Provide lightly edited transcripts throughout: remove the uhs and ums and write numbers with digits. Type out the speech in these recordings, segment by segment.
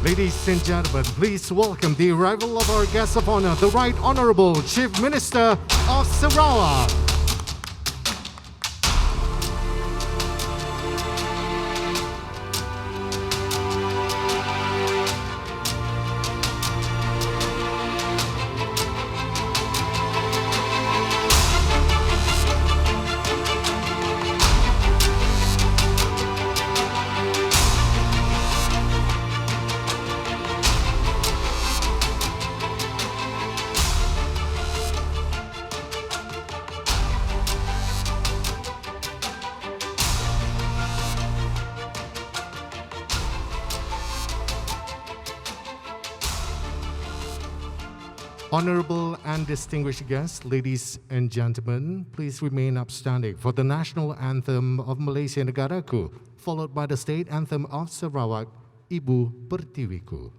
Ladies and gentlemen, please welcome the arrival of our guest of honor, the Right Honourable Chief Minister of Sarawak. Honourable and distinguished guests, ladies and gentlemen, please remain upstanding for the national anthem of Malaysia Negaraku, followed by the state anthem of Sarawak, Ibu Pertiwiku.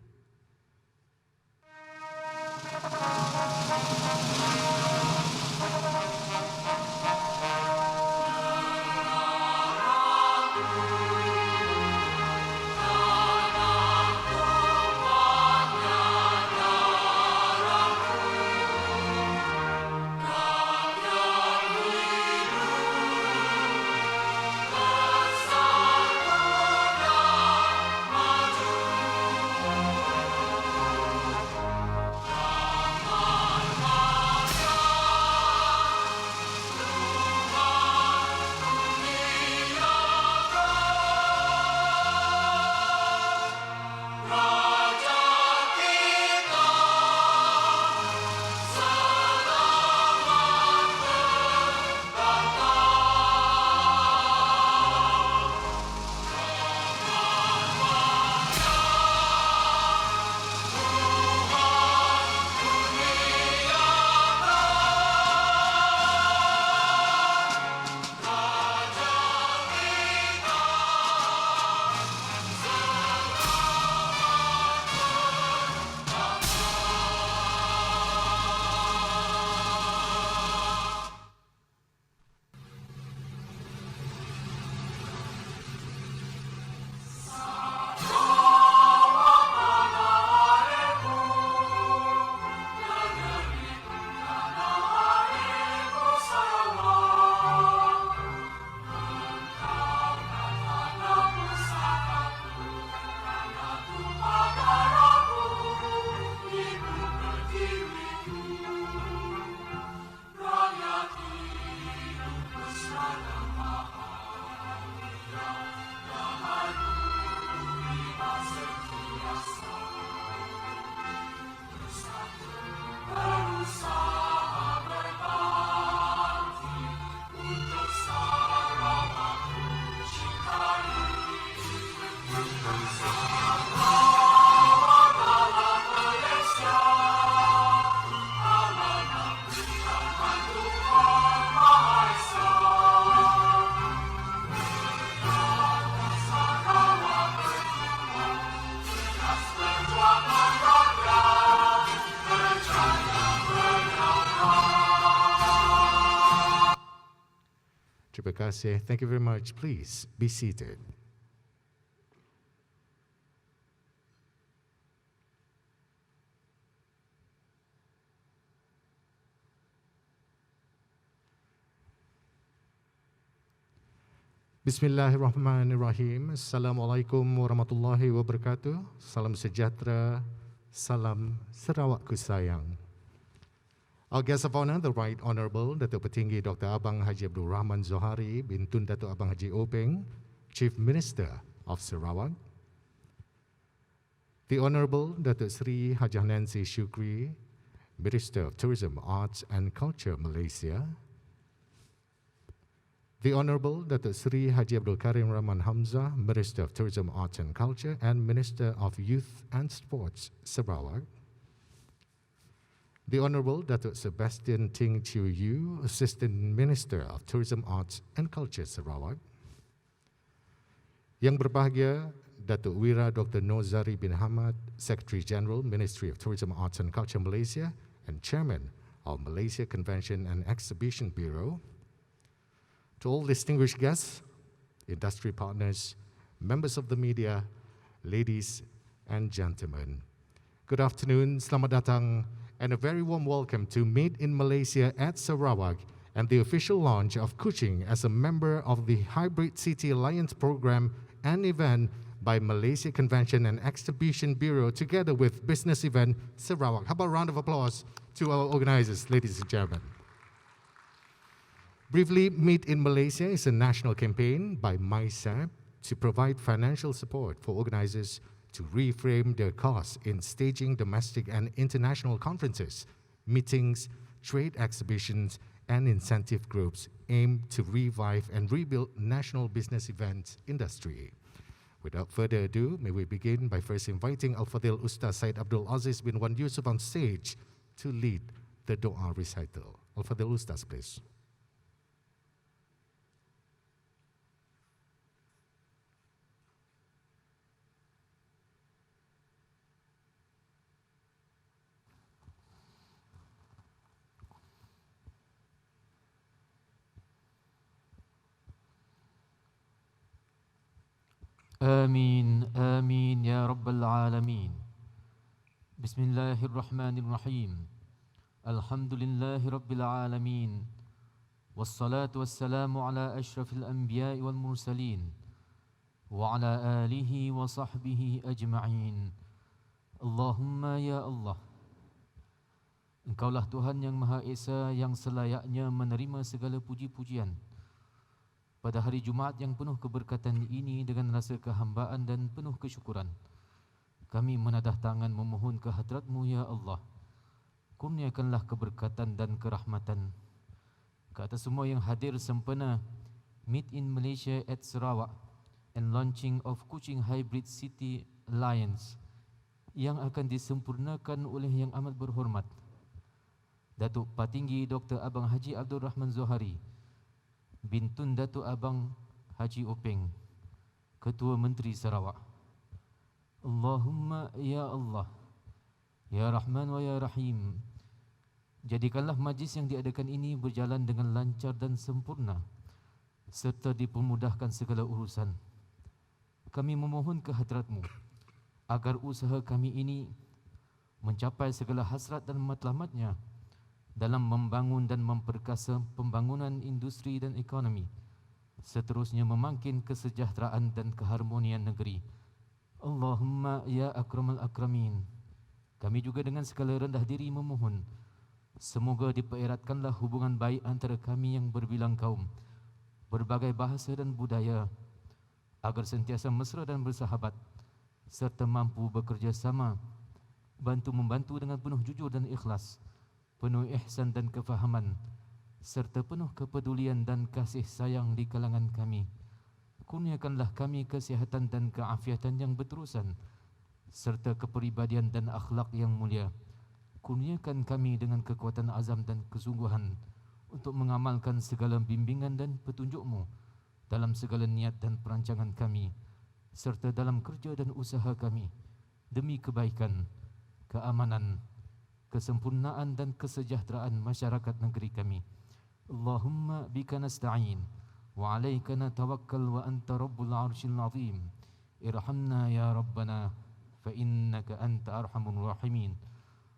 Terima kasih. Thank you very much. Please be seated. Bismillahirrahmanirrahim. Assalamualaikum warahmatullahi wabarakatuh. Salam sejahtera. Salam Sarawakku sayang. Our guest of honor, the Right Honourable Datuk Patinggi Dr. Abang Haji Abdul Rahman Zohari Bintun Datuk Abang Haji Openg, Chief Minister of Sarawak. The Honourable Datuk Sri Hajah Nancy Shukri, Minister of Tourism, Arts and Culture, Malaysia. The Honourable Datuk Sri Haji Abdul Karim Rahman Hamzah, Minister of Tourism, Arts and Culture and Minister of Youth and Sports, Sarawak. The Honourable Datuk Sebastian Ting Chiu Yu, Assistant Minister of Tourism, Arts and Culture, Sarawak. Yang berbahagia, Datuk Wira Dr. Zohari bin Hamad, Secretary General, Ministry of Tourism, Arts and Culture, Malaysia, and Chairman of Malaysia Convention and Exhibition Bureau. To all distinguished guests, industry partners, members of the media, ladies and gentlemen. Good afternoon, selamat datang, and a very warm welcome to Meet in Malaysia at Sarawak and the official launch of Kuching as a member of the Hybrid City Alliance program and event by Malaysia Convention and Exhibition Bureau together with business event Sarawak. How about a round of applause to our organizers, ladies and gentlemen. Briefly, Meet in Malaysia is a national campaign by MyCEB to provide financial support for organizers to reframe their costs in staging domestic and international conferences, meetings, trade exhibitions, and incentive groups aimed to revive and rebuild national business events industry. Without further ado, may we begin by first inviting Al-Fadhil Ustaz Syed Abdul Aziz bin Wan Yusuf on stage to lead the Doa recital. Al-Fadhil Ustaz, please. آمين آمين يا رب العالمين. بسم الله الرحمن الرحيم. الحمد لله رب العالمين، والصلاة والسلام على أشرف الأنبياء والمرسلين وعلى آله وصحبه أجمعين. اللهم يا الله, Engkaulah Tuhan yang Maha Esa yang selayaknya menerima segala puji-pujian. Pada hari Jumaat yang penuh keberkatan ini dengan rasa kehambaan dan penuh kesyukuran, kami menadah tangan memohon ke hadrat-Mu ya Allah. Kurniakanlah keberkatan dan kerahmatan ke atas semua yang hadir sempena Meet in Malaysia at Sarawak and launching of Kuching Hybrid City Alliance yang akan disempurnakan oleh yang amat berhormat Datuk Patinggi Dr. Abang Haji Abdul Rahman Zohari, Bintun Datuk Abang Haji Openg, Ketua Menteri Sarawak. Allahumma ya Allah, ya Rahman wa ya Rahim, jadikanlah majlis yang diadakan ini berjalan dengan lancar dan sempurna serta dipermudahkan segala urusan. Kami memohon ke hadrat-Mu agar usaha kami ini mencapai segala hasrat dan matlamatnya dalam membangun dan memperkasa pembangunan industri dan ekonomi, seterusnya memangkin kesejahteraan dan keharmonian negeri. Allahumma ya akramal akramin. Kami juga dengan segala rendah diri memohon, semoga dipereratkanlah hubungan baik antara kami yang berbilang kaum, berbagai bahasa dan budaya, agar sentiasa mesra dan bersahabat, serta mampu bekerja sama, bantu-membantu dengan penuh jujur dan ikhlas, penuh ihsan dan kefahaman, serta penuh kepedulian dan kasih sayang di kalangan kami. Kurniakanlah kami kesihatan dan keafiatan yang berterusan, serta kepribadian dan akhlak yang mulia. Kurniakan kami dengan kekuatan azam dan kesungguhan untuk mengamalkan segala bimbingan dan petunjuk-Mu dalam segala niat dan perancangan kami, serta dalam kerja dan usaha kami, demi kebaikan, keamanan, kesempurnaan dan kesejahteraan masyarakat negeri kami. Allahumma bika nasta'in wa alaika natawakkal wa anta rabbul arshil azim. Irhamna ya Rabbana fa innaka anta arhamur rahimin.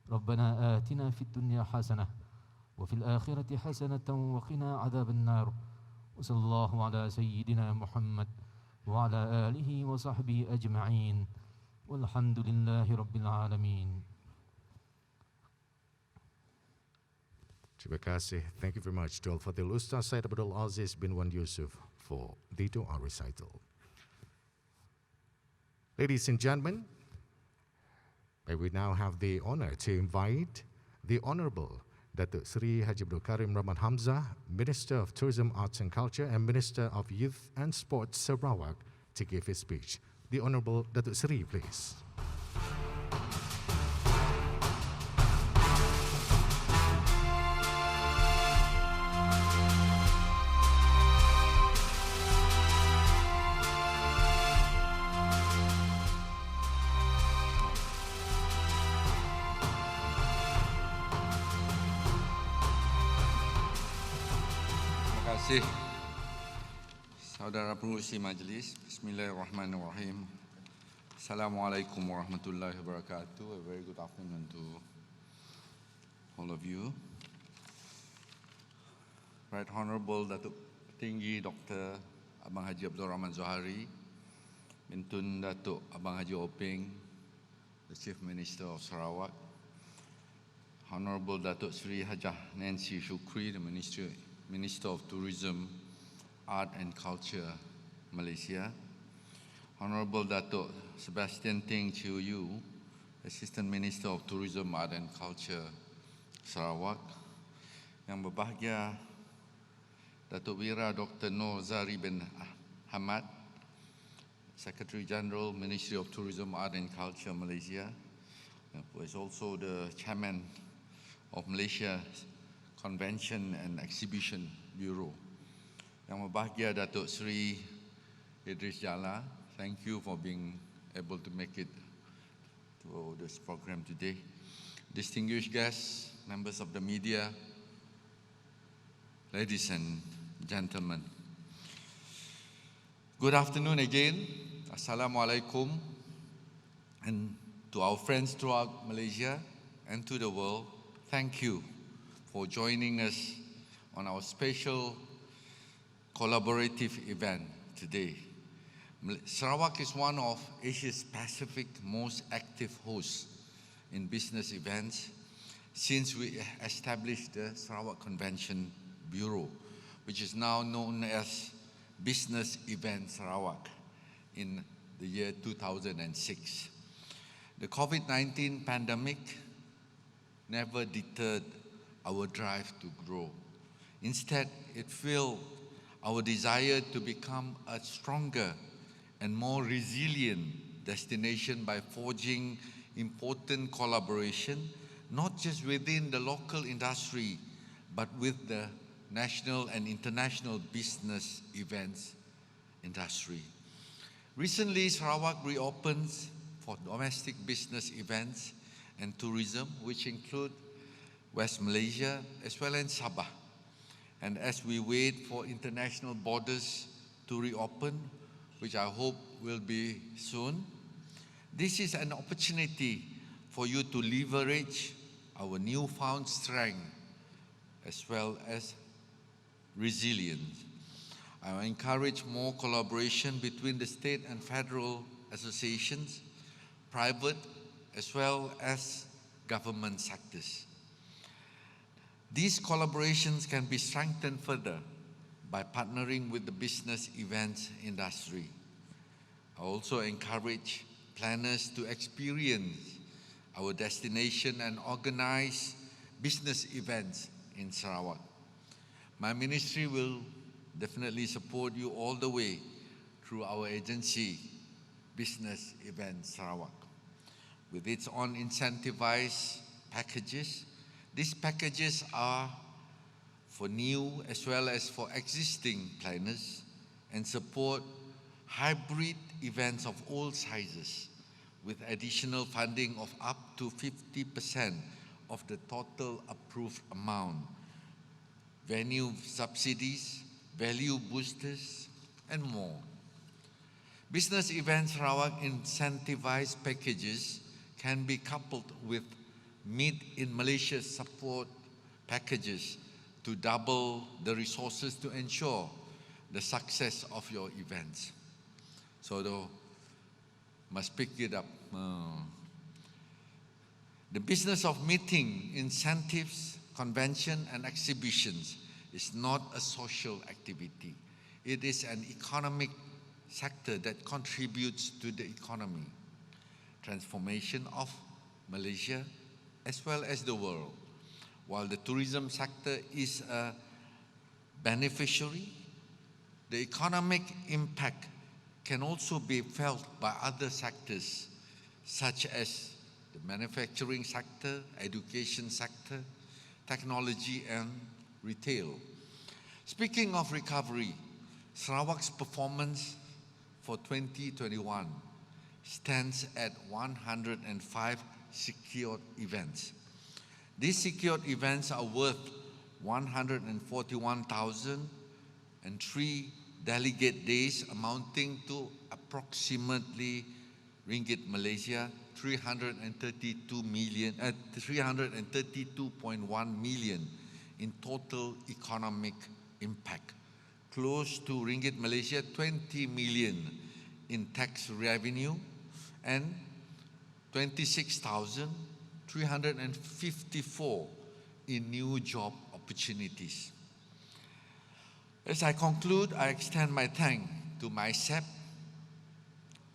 Rabbana atina fid dunya hasanah wa fil akhirati hasanatan wa qina adzaban nar. Wa sallallahu ala sayyidina Muhammad wa ala alihi wa sahbihi ajma'in. Walhamdulillahi rabbil alamin. Terima kasih. Thank you very much to Al-Fadhil Ustaz Syed Abdul Aziz bin Wan Yusuf for the Doa recital. Ladies and gentlemen, may we now have the honor to invite the Honourable Datuk Seri Haji Abdul Karim Rahman Hamzah, Minister of Tourism, Arts and Culture and Minister of Youth and Sports Sarawak, to give his speech. The Honourable Datuk Seri, please. Terima kasih saudara pengurusi majlis. Bismillahirrahmanirrahim. Assalamualaikum warahmatullahi wabarakatuh. A very good afternoon to all of you. Right Honourable Datuk Patinggi Dr. Abang Haji Abdul Rahman Zohari, Bintun Datuk Abang Haji Openg, the Chief Minister of Sarawak, Honourable Datuk Sri Hajah Nancy Shukri, the Minister of Tourism, Art and Culture, Malaysia, Honourable Datuk Sebastian Teng Chiu Yu, Assistant Minister of Tourism, Art and Culture, Sarawak, Yang berbahagia Datuk Wira Dr. Noor Zari bin Hamad, Secretary General, Ministry of Tourism, Art and Culture, Malaysia, who is also the Chairman of Malaysia Convention and Exhibition Bureau. Yang berbahagia Datuk Sri Idris Jala, thank you for being able to make it to this program today. Distinguished guests, members of the media, ladies and gentlemen. Good afternoon again. Assalamualaikum. And to our friends throughout Malaysia and to the world, thank you for joining us on our special collaborative event today. Sarawak is one of Asia's Pacific most active hosts in business events since we established the Sarawak Convention Bureau, which is now known as Business Event Sarawak, in the year 2006. The COVID-19 pandemic never deterred our drive to grow. Instead, it fueled our desire to become a stronger and more resilient destination by forging important collaboration, not just within the local industry, but with the national and international business events industry. Recently, Sarawak reopens for domestic business events and tourism, which include West Malaysia as well as Sabah. And as we wait for international borders to reopen, which I hope will be soon, this is an opportunity for you to leverage our newfound strength as well as resilience. I will encourage more collaboration between the state and federal associations, private as well as government sectors. These collaborations can be strengthened further by partnering with the business events industry. I also encourage planners to experience our destination and organize business events in Sarawak. My ministry will definitely support you all the way through our agency, Business Events Sarawak. With its own incentivized packages, these packages are for new as well as for existing planners and support hybrid events of all sizes with additional funding of up to 50% of the total approved amount, venue subsidies, value boosters, and more. Business Events Sarawak incentivized packages can be coupled with Meet in Malaysia support packages to double the resources to ensure the success of your events. So though, must pick it up. The business of meeting, incentives, convention and exhibitions is not a social activity. It is an economic sector that contributes to the economy, transformation of Malaysia as well as the world. While the tourism sector is a beneficiary, the economic impact can also be felt by other sectors such as the manufacturing sector, education sector, technology and retail. Speaking of recovery, Sarawak's performance for 2021 stands at 105 secured events. These secured events are worth 141,003 delegate days, amounting to approximately ringgit Malaysia, 332.1 million in total economic impact. Close to ringgit Malaysia, 20 million in tax revenue and 26,354 in new job opportunities. As I conclude, I extend my thanks to MyCEB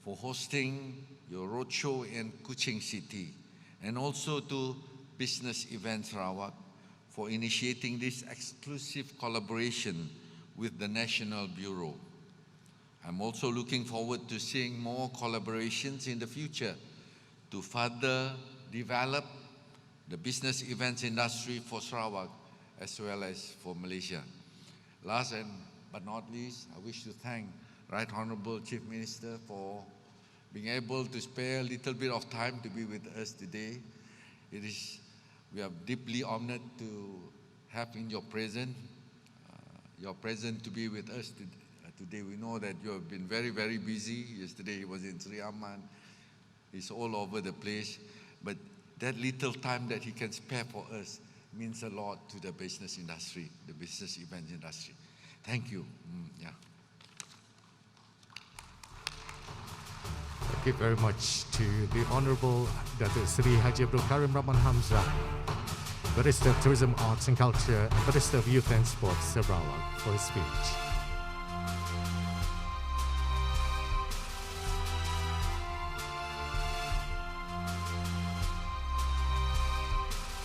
for hosting your roadshow in Kuching City, and also to Business Event Sarawak for initiating this exclusive collaboration with the National Bureau. I'm also looking forward to seeing more collaborations in the future to further develop the business events industry for Sarawak as well as for Malaysia. Last but not least, I wish to thank Right Honourable Chief Minister for being able to spare a little bit of time to be with us today. We are deeply honoured to have in your presence to be with us today. We know that you have been very, very busy. Yesterday he was in Sri Aman. He's all over the place. But that little time that he can spare for us means a lot to the business industry, the business event industry. Thank you. Thank you very much to the Honourable Datuk Seri Haji Abdul Rahman Hamzah, Minister of Tourism, Arts and Culture, and Minister of Youth and Sports, Sarawak, for his speech.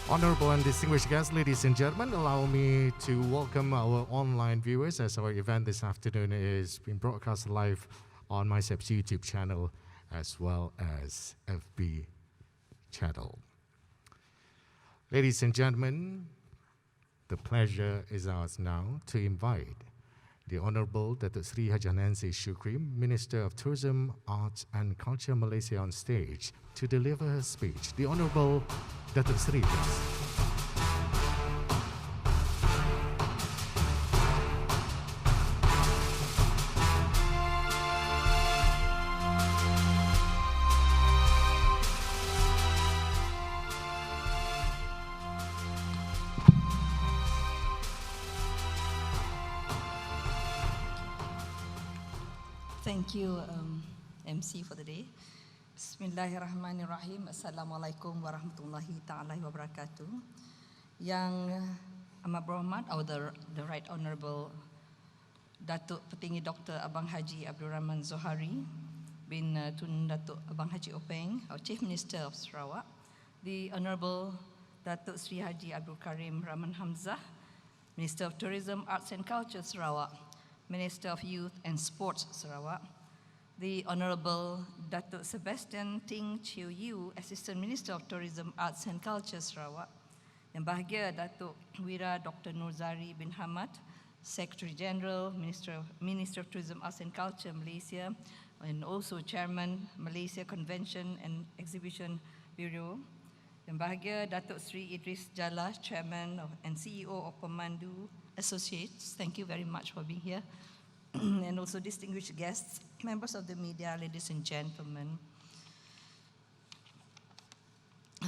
Honourable and distinguished guests, ladies and gentlemen, allow me to welcome our online viewers as our event this afternoon is being broadcast live on MyCEB's YouTube channel as well as FB channel. Ladies and gentlemen, the pleasure is ours now to invite the Honourable Datuk Seri Haji Nancy Shukri, Minister of Tourism, Arts and Culture Malaysia, on stage to deliver her speech. The Honourable Datuk Seri, please. Thank you, MC, for the day. Bismillahirrahmanirrahim. Assalamualaikum warahmatullahi ta'ala wabarakatuh. Yang amat berhormat, the Right Honourable Datuk Patinggi Dr. Abang Haji Abdul Zohari bin Tun Datuk Abang Haji Openg, our Chief Minister of Sarawak, the Honourable Datuk Sri Haji Abdul Rahman Hamzah, Minister of Tourism, Arts and Culture Sarawak, Minister of Youth and Sports Sarawak, the Honourable Datuk Sebastian Ting Chiu Yu, Assistant Minister of Tourism, Arts and Culture Sarawak, Yang Bahagia Datuk Wira Dr. Nurzari bin Hamad, Secretary General, Minister of Tourism, Arts and Culture Malaysia, and also Chairman Malaysia Convention and Exhibition Bureau. Yang Bahagia Datuk Sri Idris Jalla, Chairman and CEO of Pemandu Associates. Thank you very much for being here. And also distinguished guests, members of the media, ladies and gentlemen.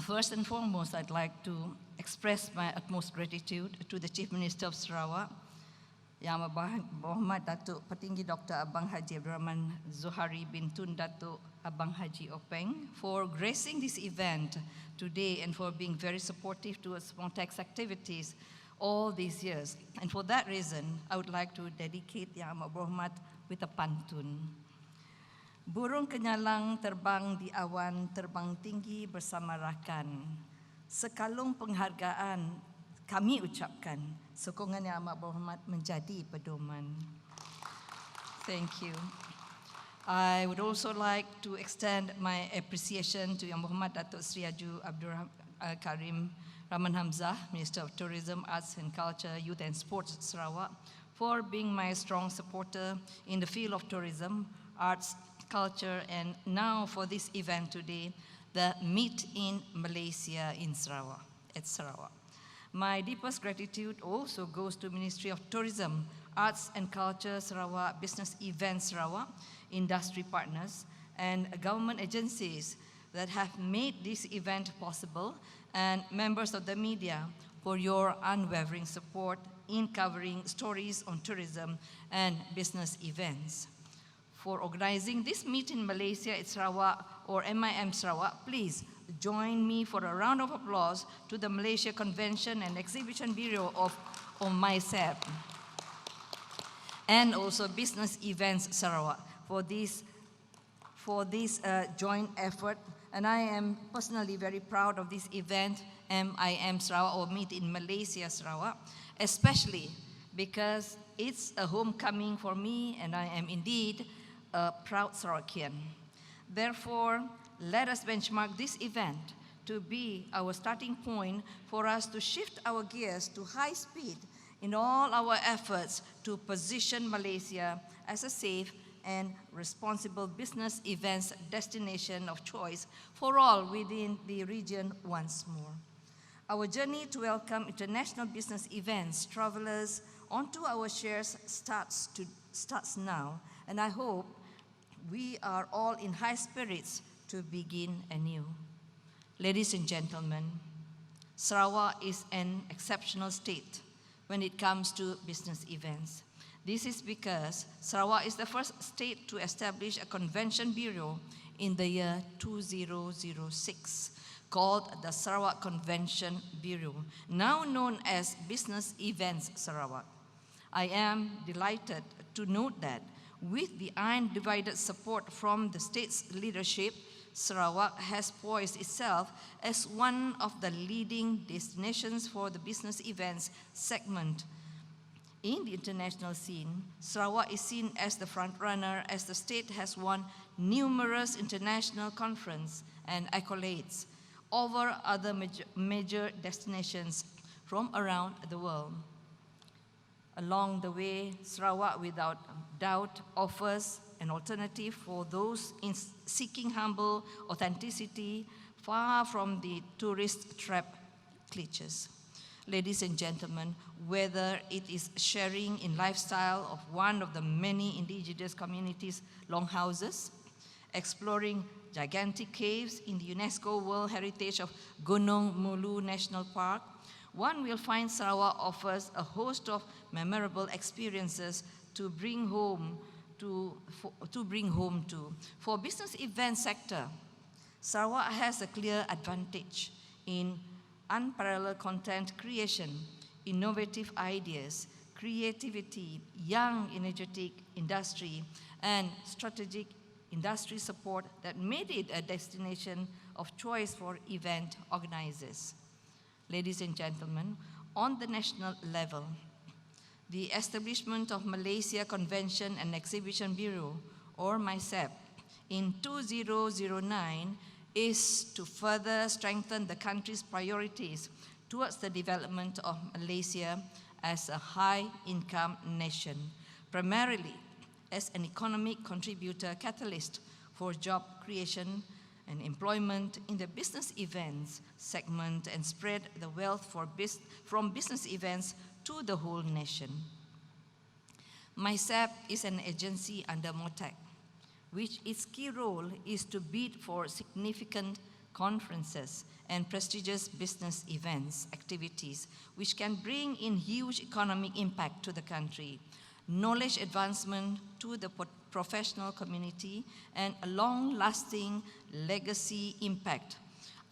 First and foremost, I'd like to express my utmost gratitude to the Chief Minister of Sarawak, Yang Berhormat Datuk Patinggi Dr. Abang Haji Abdul Zohari bin Tun Datuk Abang Haji Openg, for gracing this event today and for being very supportive towards Montex activities all these years. And for that reason, I would like to dedicate Yang Amat Berhormat with a pantun. Burung kenyalang terbang di awan, terbang tinggi bersama rakan. Sekalung penghargaan kami ucapkan, sokongan Yang Amat Berhormat menjadi pedoman. Thank you. I would also like to extend my appreciation to Yang Berhormat Datuk Sri Haji Abdul Rahman Hamzah, Minister of Tourism, Arts and Culture, Youth and Sports Sarawak, for being my strong supporter in the field of tourism, arts, culture, and now for this event today, the Meet in Malaysia in Sarawak, at Sarawak. My deepest gratitude also goes to Ministry of Tourism, Arts and Culture Sarawak, Business Events Sarawak, industry partners, and government agencies that have made this event possible, and members of the media for your unwavering support in covering stories on tourism and business events. For organizing this meet in Malaysia at Sarawak or MIM Sarawak, please join me for a round of applause to the Malaysia Convention and Exhibition Bureau of MyCEB and also Business Events Sarawak for this joint effort. And I am personally very proud of this event, MIM Sarawak, or Meet in Malaysia Sarawak, especially because it's a homecoming for me, and I am indeed a proud Sarawakian. Therefore, let us benchmark this event to be our starting point for us to shift our gears to high speed in all our efforts to position Malaysia as a safe and responsible business events destination of choice for all within the region once more. Our journey to welcome international business events travelers onto our shares starts now, and I hope we are all in high spirits to begin anew. Ladies and gentlemen, Sarawak is an exceptional state when it comes to business events. This is because Sarawak is the first state to establish a convention bureau in the year 2006 called the Sarawak Convention Bureau, now known as Business Events Sarawak. I am delighted to note that with the undivided support from the state's leadership, Sarawak has poised itself as one of the leading destinations for the business events segment. In the international scene, Sarawak is seen as the frontrunner as the state has won numerous international conferences and accolades over other major destinations from around the world. Along the way, Sarawak without doubt offers an alternative for those seeking humble authenticity far from the tourist trap cliches. Ladies and gentlemen, whether it is sharing in lifestyle of one of the many indigenous communities' longhouses, exploring gigantic caves in the UNESCO World Heritage of Gunung Mulu National Park, one will find Sarawak offers a host of memorable experiences to bring home to. For business event sector, Sarawak has a clear advantage in unparalleled content creation, innovative ideas, creativity, young energetic industry, and strategic industry support that made it a destination of choice for event organizers. Ladies and gentlemen, on the national level, the establishment of Malaysia Convention and Exhibition Bureau, or MyCEB, in 2009 is to further strengthen the country's priorities towards the development of Malaysia as a high-income nation, primarily as an economic contributor catalyst for job creation and employment in the business events segment and spread the wealth from business events to the whole nation. MyCEB is an agency under MOTAC, which its key role is to bid for significant conferences and prestigious business events activities which can bring in huge economic impact to the country, knowledge advancement to the professional community, and a long-lasting legacy impact.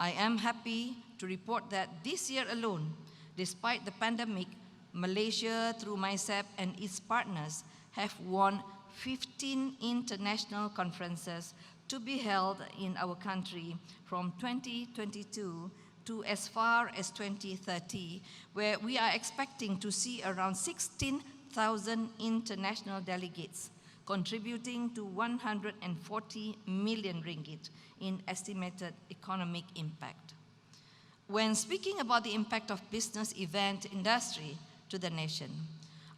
I am happy to report that this year alone, despite the pandemic, Malaysia, through MyCEB and its partners, have won 15 international conferences to be held in our country from 2022 to as far as 2030, where we are expecting to see around 16,000 international delegates, contributing to 140 million ringgit in estimated economic impact. When speaking about the impact of business event industry to the nation,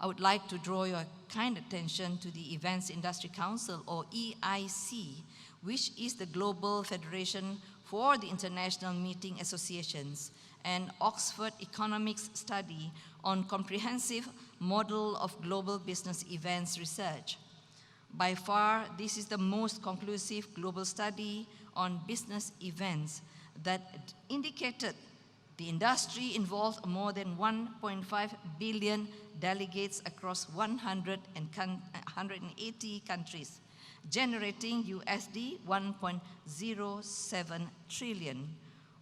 I would like to draw your kind attention to the Events Industry Council, or EIC, which is the Global Federation for the International Meeting Associations, and Oxford Economics study on comprehensive model of global business events research. By far, this is the most conclusive global study on business events that indicated the industry involved more than 1.5 billion delegates across 180 countries, generating USD 1.07 trillion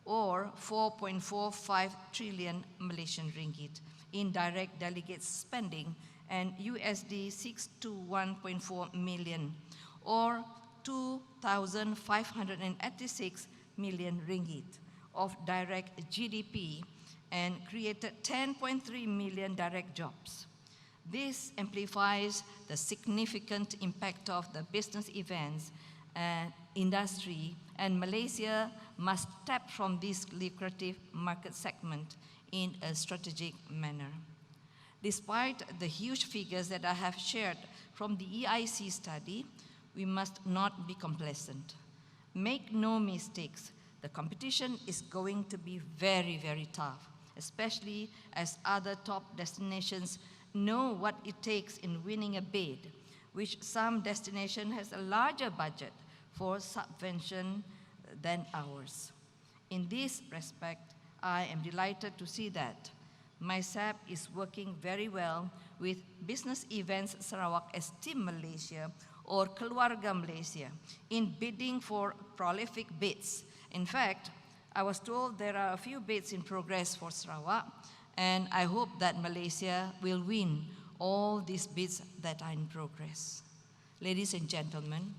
or 4.45 trillion Malaysian ringgit in direct delegate spending and USD 621.4 million or 2,586 million ringgit of direct GDP and created 10.3 million direct jobs. This amplifies the significant impact of the business events industry, and Malaysia must tap from this lucrative market segment in a strategic manner. Despite the huge figures that I have shared from the EIC study, we must not be complacent. Make no mistakes, the competition is going to be very, very tough, especially as other top destinations know what it takes in winning a bid, which some destination has a larger budget for subvention than ours. In this respect, I am delighted to see that MyCEB is working very well with Business Events Sarawak as Team Malaysia or Keluarga Malaysia in bidding for prolific bids. In fact, I was told there are a few bids in progress for Sarawak, and I hope that Malaysia will win all these bids that are in progress. Ladies and gentlemen,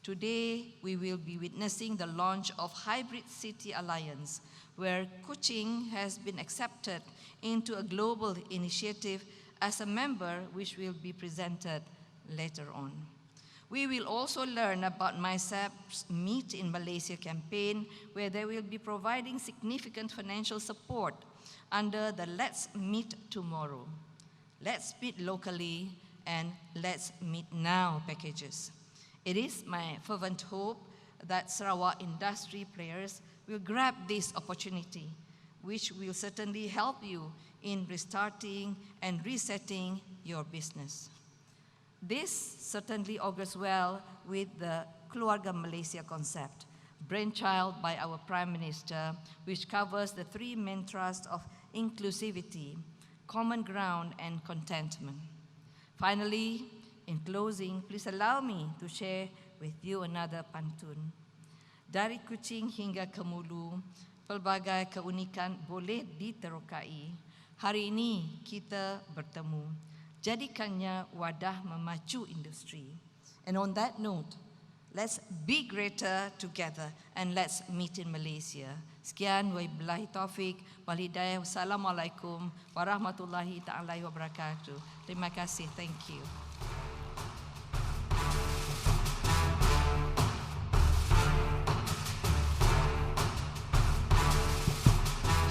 today we will be witnessing the launch of Hybrid City Alliance, where Kuching has been accepted into a global initiative as a member, which will be presented later on. We will also learn about MyCEB's Meet in Malaysia campaign, where they will be providing significant financial support under the Let's Meet Tomorrow, Let's Meet Locally, and Let's Meet Now packages. It is my fervent hope that Sarawak industry players will grab this opportunity, which will certainly help you in restarting and resetting your business. This certainly augurs well with the Keluarga Malaysia concept, brainchild by our Prime Minister, which covers the three main thrusts of inclusivity, common ground, and contentment. Finally, in closing, please allow me to share with you another pantun. Dari Kuching hingga ke Mulu, pelbagai keunikan boleh diterokai. Hari ini kita bertemu, jadikannya wadah memacu industri. And on that note, let's be greater together and let's meet in Malaysia. Sekian, wabillahi taufik, wal hidayah. Wassalamualaikum warahmatullahi ta'ala wabarakatuh. Terima kasih, thank you.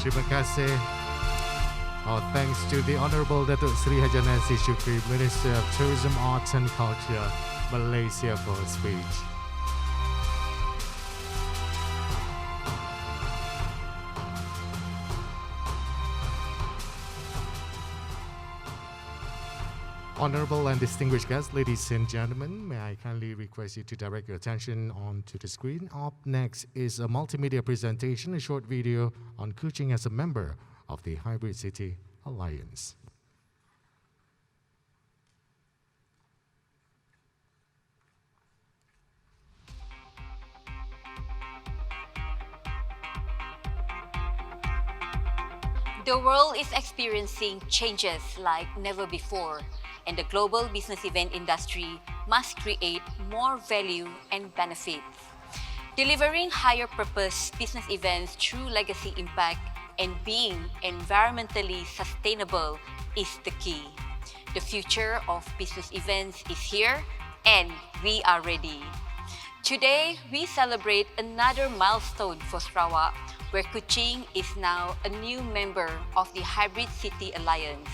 Terima kasih. Our thanks to the Honourable Datuk Sri Haji Nancy Shukri, Minister of Tourism, Arts and Culture, Malaysia, for a speech. Honourable and distinguished guests, ladies and gentlemen, may I kindly request you to direct your attention onto the screen. Up next is a multimedia presentation, a short video on Kuching as a member of the Hybrid City Alliance. The world is experiencing changes like never before, and the global business event industry must create more value and benefits. Delivering higher purpose business events through legacy impact and being environmentally sustainable is the key. The future of business events is here, and we are ready. Today, we celebrate another milestone for Sarawak, where Kuching is now a new member of the Hybrid City Alliance.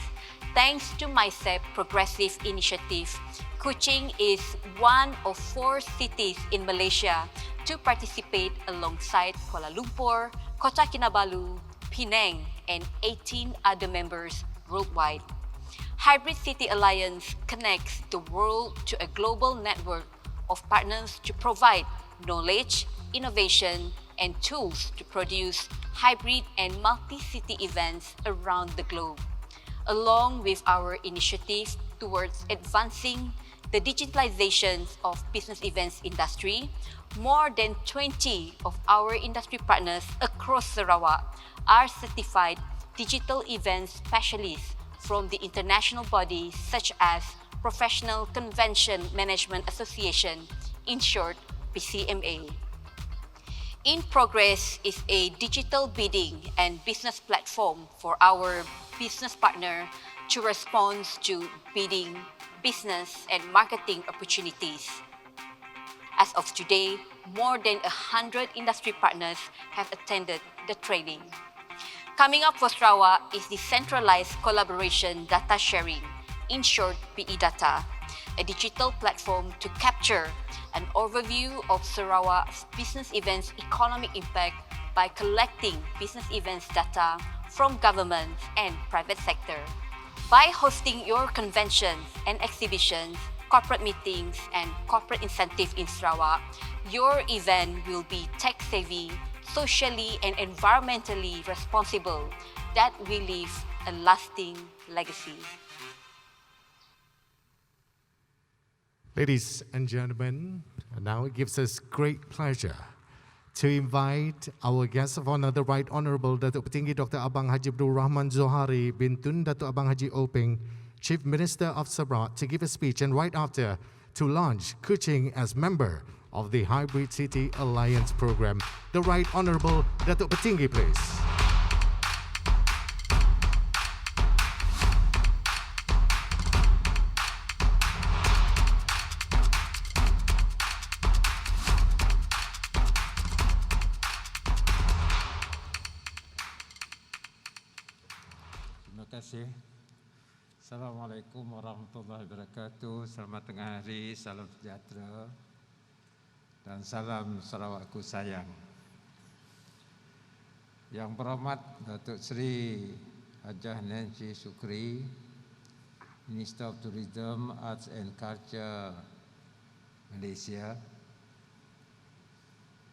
Thanks to MyCEB Progressive Initiative, Kuching is one of 4 cities in Malaysia to participate alongside Kuala Lumpur, Kota Kinabalu, Penang, and 18 other members worldwide. Hybrid City Alliance connects the world to a global network of partners to provide knowledge, innovation, and tools to produce hybrid and multi-city events around the globe. Along with our initiative towards advancing the digitalization of business events industry, more than 20 of our industry partners across Sarawak are certified digital event specialists from the international bodies such as Professional Convention Management Association, in short, PCMA. In progress is a digital bidding and business platform for our business partner to respond to bidding, business, and marketing opportunities. As of today, more than 100 industry partners have attended the training. Coming up for Sarawak is the Centralized Collaboration Data Sharing, in short, BEData, a digital platform to capture an overview of Sarawak's business events' economic impact by collecting business events data from government and private sector. By hosting your conventions and exhibitions, corporate meetings, and corporate incentives in Sarawak, your event will be tech-savvy, socially and environmentally responsible, that will leave a lasting legacy. Ladies and gentlemen, now it gives us great pleasure to invite our guest of honor, the Right Honourable Datuk Patinggi Dr. Abang Haji Abdul Rahman Zohari bin Tun Datuk Abang Haji Openg, Chief Minister of Sarawak, to give a speech, and right after to launch Kuching as member of the Hybrid City Alliance program. The Right Honourable Datuk Patinggi, please. Terima kasih. Assalamualaikum warahmatullahi wabarakatuh. Selamat tengah hari, salam sejahtera dan salam Sarawakku sayang. Yang berhormat Datuk Seri Hajah Nancy Sukri, Minister of Tourism, Arts and Culture Malaysia.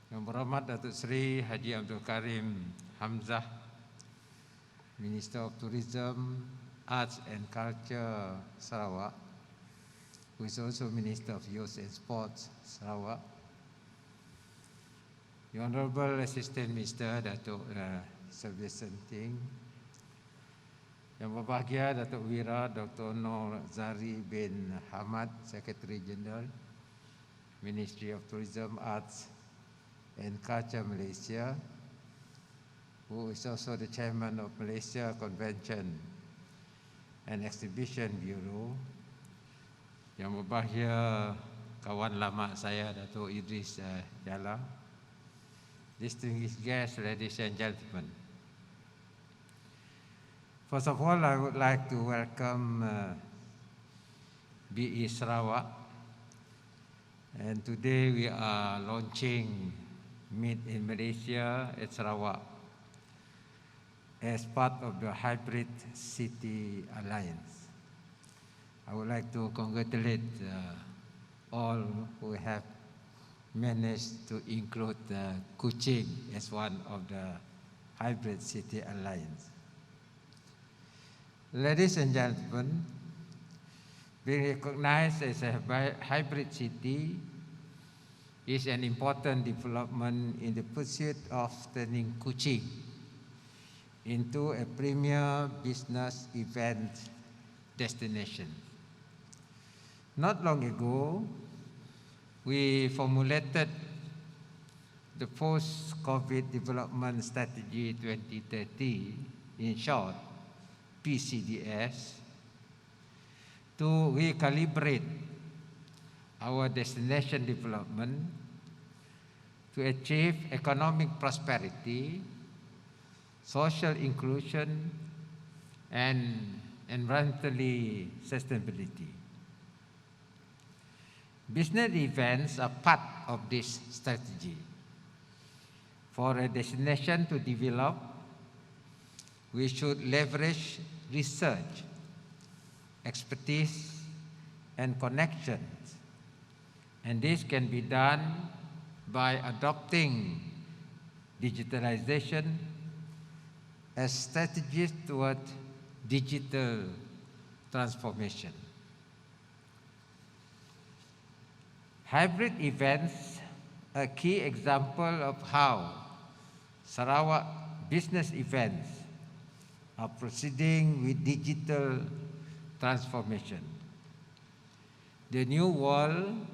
Yang berhormat Datuk Seri Haji Abdul Karim Hamzah, Minister of Tourism, Arts and Culture Sarawak, who is also Minister of Youth and Sports Sarawak. The Honourable Assistant Minister Datuk Sylvester Ting, Yang berbahagia Datuk Wira Dr. Nur Zari bin Hamad, Secretary General, Ministry of Tourism, Arts and Culture Malaysia, who is also the Chairman of Malaysia Convention and Exhibition Bureau. Yang berbahagia kawan lama saya Datuk Idris Jala, distinguished guests, ladies and gentlemen. First of all, I would like to welcome BESarawak, and today we are launching Meet in Malaysia at Sarawak as part of the Hybrid City Alliance. I would like to congratulate all who have managed to include Kuching as one of the Hybrid City Alliance. Ladies and gentlemen, being recognized as a hybrid city is an important development in the pursuit of turning Kuching into a premier business event destination. Not long ago, we formulated the Post-COVID Development Strategy 2030, in short, PCDS, to recalibrate our destination development to achieve economic prosperity, social inclusion, and environmentally sustainability. Business events are part of this strategy. For a destination to develop, we should leverage research expertise, and connections. And this can be done by adopting digitalization as strategies toward digital transformation. Hybrid events are a key example of how Sarawak business events are proceeding with digital transformation. The new world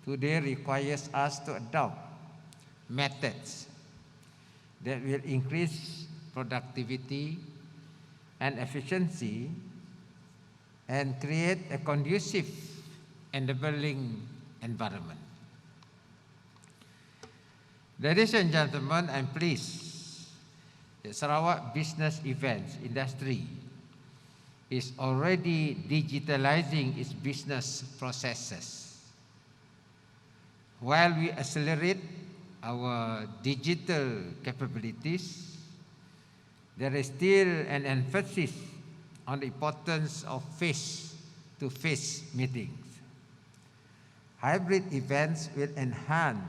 today requires us to adopt methods that will increase productivity and efficiency and create a conducive, enabling environment. Ladies and gentlemen, I'm pleased that Sarawak business events industry is already digitalizing its business processes. While we accelerate our digital capabilities, there is still an emphasis on the importance of face-to-face meetings. Hybrid events will enhance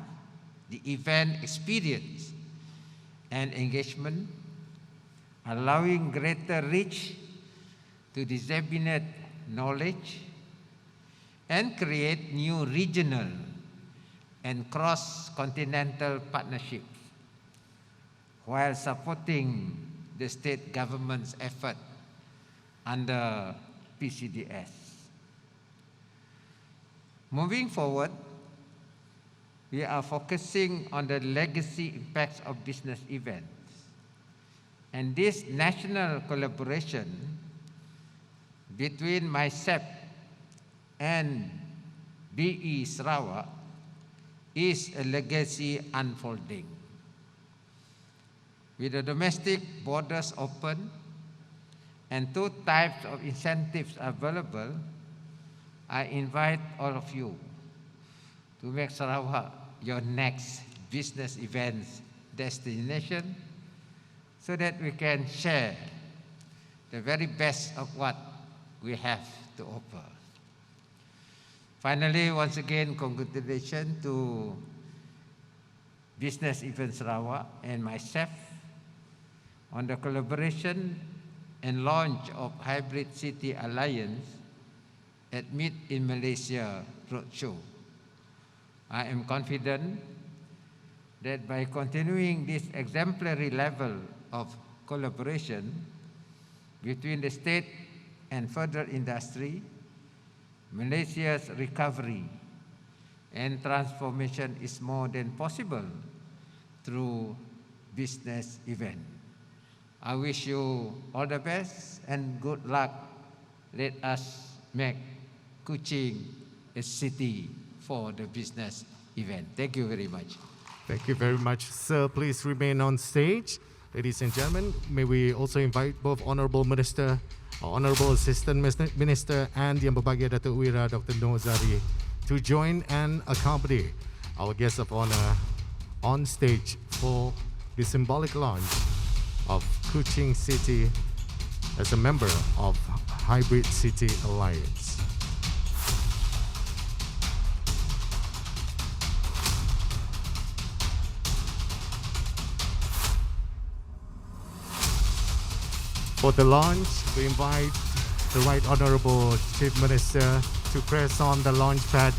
the event experience and engagement, allowing greater reach to disseminate knowledge and create new regional and cross-continental partnerships, while supporting the state government's effort under PCDS. Moving forward, we are focusing on the legacy impacts of business events. And this national collaboration between MyCEB and BESarawak is a legacy unfolding. With the domestic borders open and 2 types of incentives available, I invite all of you to make Sarawak your next business events destination so that we can share the very best of what we have to offer. Finally, once again, congratulations to Business Event Sarawak and MyCEB on the collaboration and launch of Hybrid City Alliance at Meet in Malaysia Roadshow. I am confident that by continuing this exemplary level of collaboration between the state and federal industry, Malaysia's recovery and transformation is more than possible through business event. I wish you all the best and good luck. Let us make Kuching a city for the business event. Thank you very much. Thank you very much, sir. Please remain on stage. Ladies and gentlemen, may we also invite both Honourable Minister, Honourable Assistant Minister and Yang Berbahagia Datuk Wira Dr. Zohari to join and accompany our guest of honour on stage for the symbolic launch of Kuching City as a member of Hybrid City Alliance. For the launch, we invite the Right Honourable Chief Minister to press on the launch pad,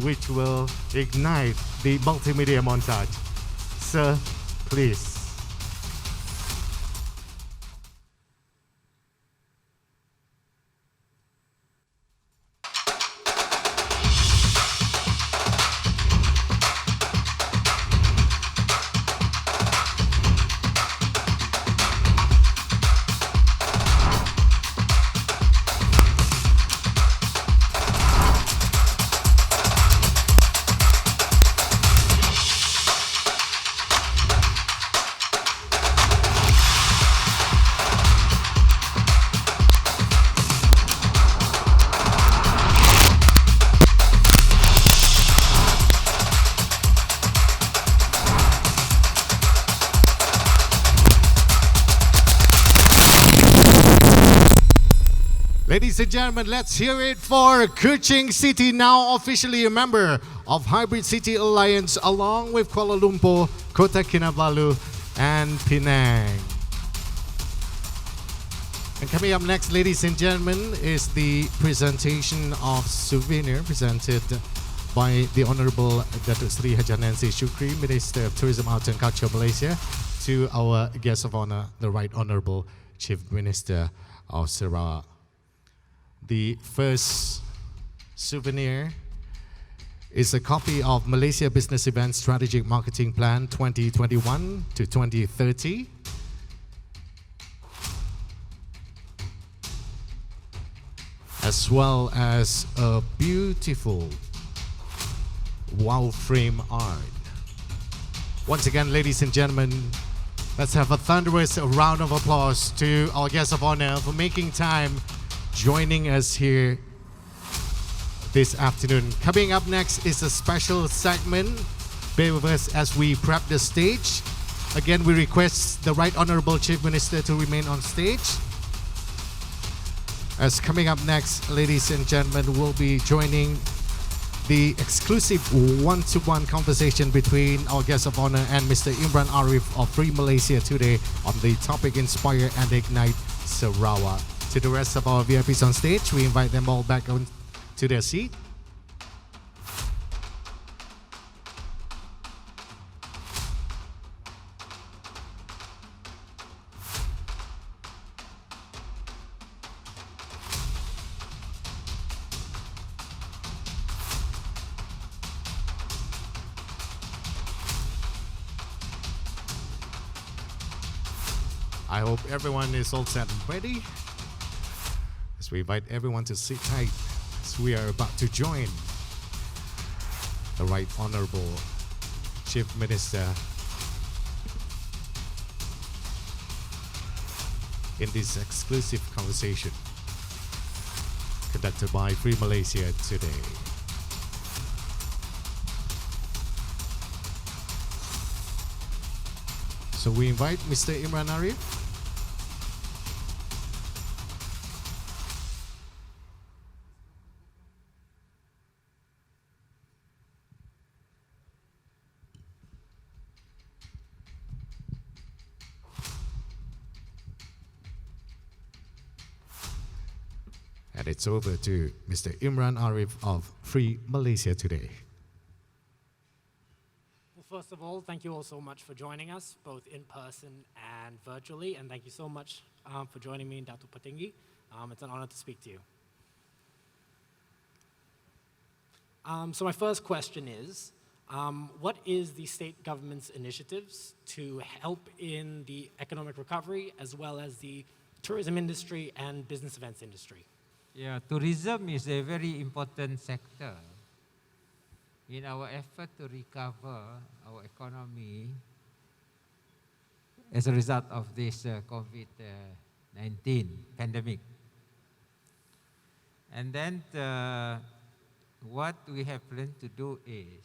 which will ignite the multimedia montage. Sir, please. Ladies and gentlemen, let's hear it for Kuching City, now officially a member of Hybrid City Alliance, along with Kuala Lumpur, Kota Kinabalu, and Penang. And coming up next, ladies and gentlemen, is the presentation of souvenir presented by the Honourable Datuk Seri Haji Nancy Shukri, Minister of Tourism, Arts and Culture of Malaysia, to our guest of honour, the Right Honourable Chief Minister of Sarawak. The first souvenir is a copy of Malaysia Business Event Strategic Marketing Plan 2021 to 2030. As well as a beautiful wall frame art. Once again, ladies and gentlemen, let's have a thunderous round of applause to our guest of honor for making time joining us here this afternoon. Coming up next is a special segment. Bear with us as we prep the stage. Again, we request the Right Honourable Chief Minister to remain on stage. As coming up next, ladies and gentlemen, we'll be joining the exclusive one-to-one conversation between our guest of honor and Mr. Imran Arif of Free Malaysia today on the topic Inspire and Ignite Sarawak. To the rest of our VIPs on stage, we invite them all back on to their seat. I hope everyone is all set and ready. As we invite everyone to sit tight as we are about to join the Right Honourable Chief Minister in this exclusive conversation conducted by Free Malaysia today. So we invite Mr. Imran Arif. And it's over to Mr. Imran Arif of Free Malaysia today. Well, first of all, thank you all so much for joining us, both in person and virtually. And thank you so much for joining me, Datuk Patinggi. It's an honor to speak to you. So my first question is, what is the state government's initiatives to help in the economic recovery as well as the tourism industry and business events industry? Yeah, tourism is a very important sector in our effort to recover our economy as a result of this COVID-19 pandemic. And then what we have planned to do is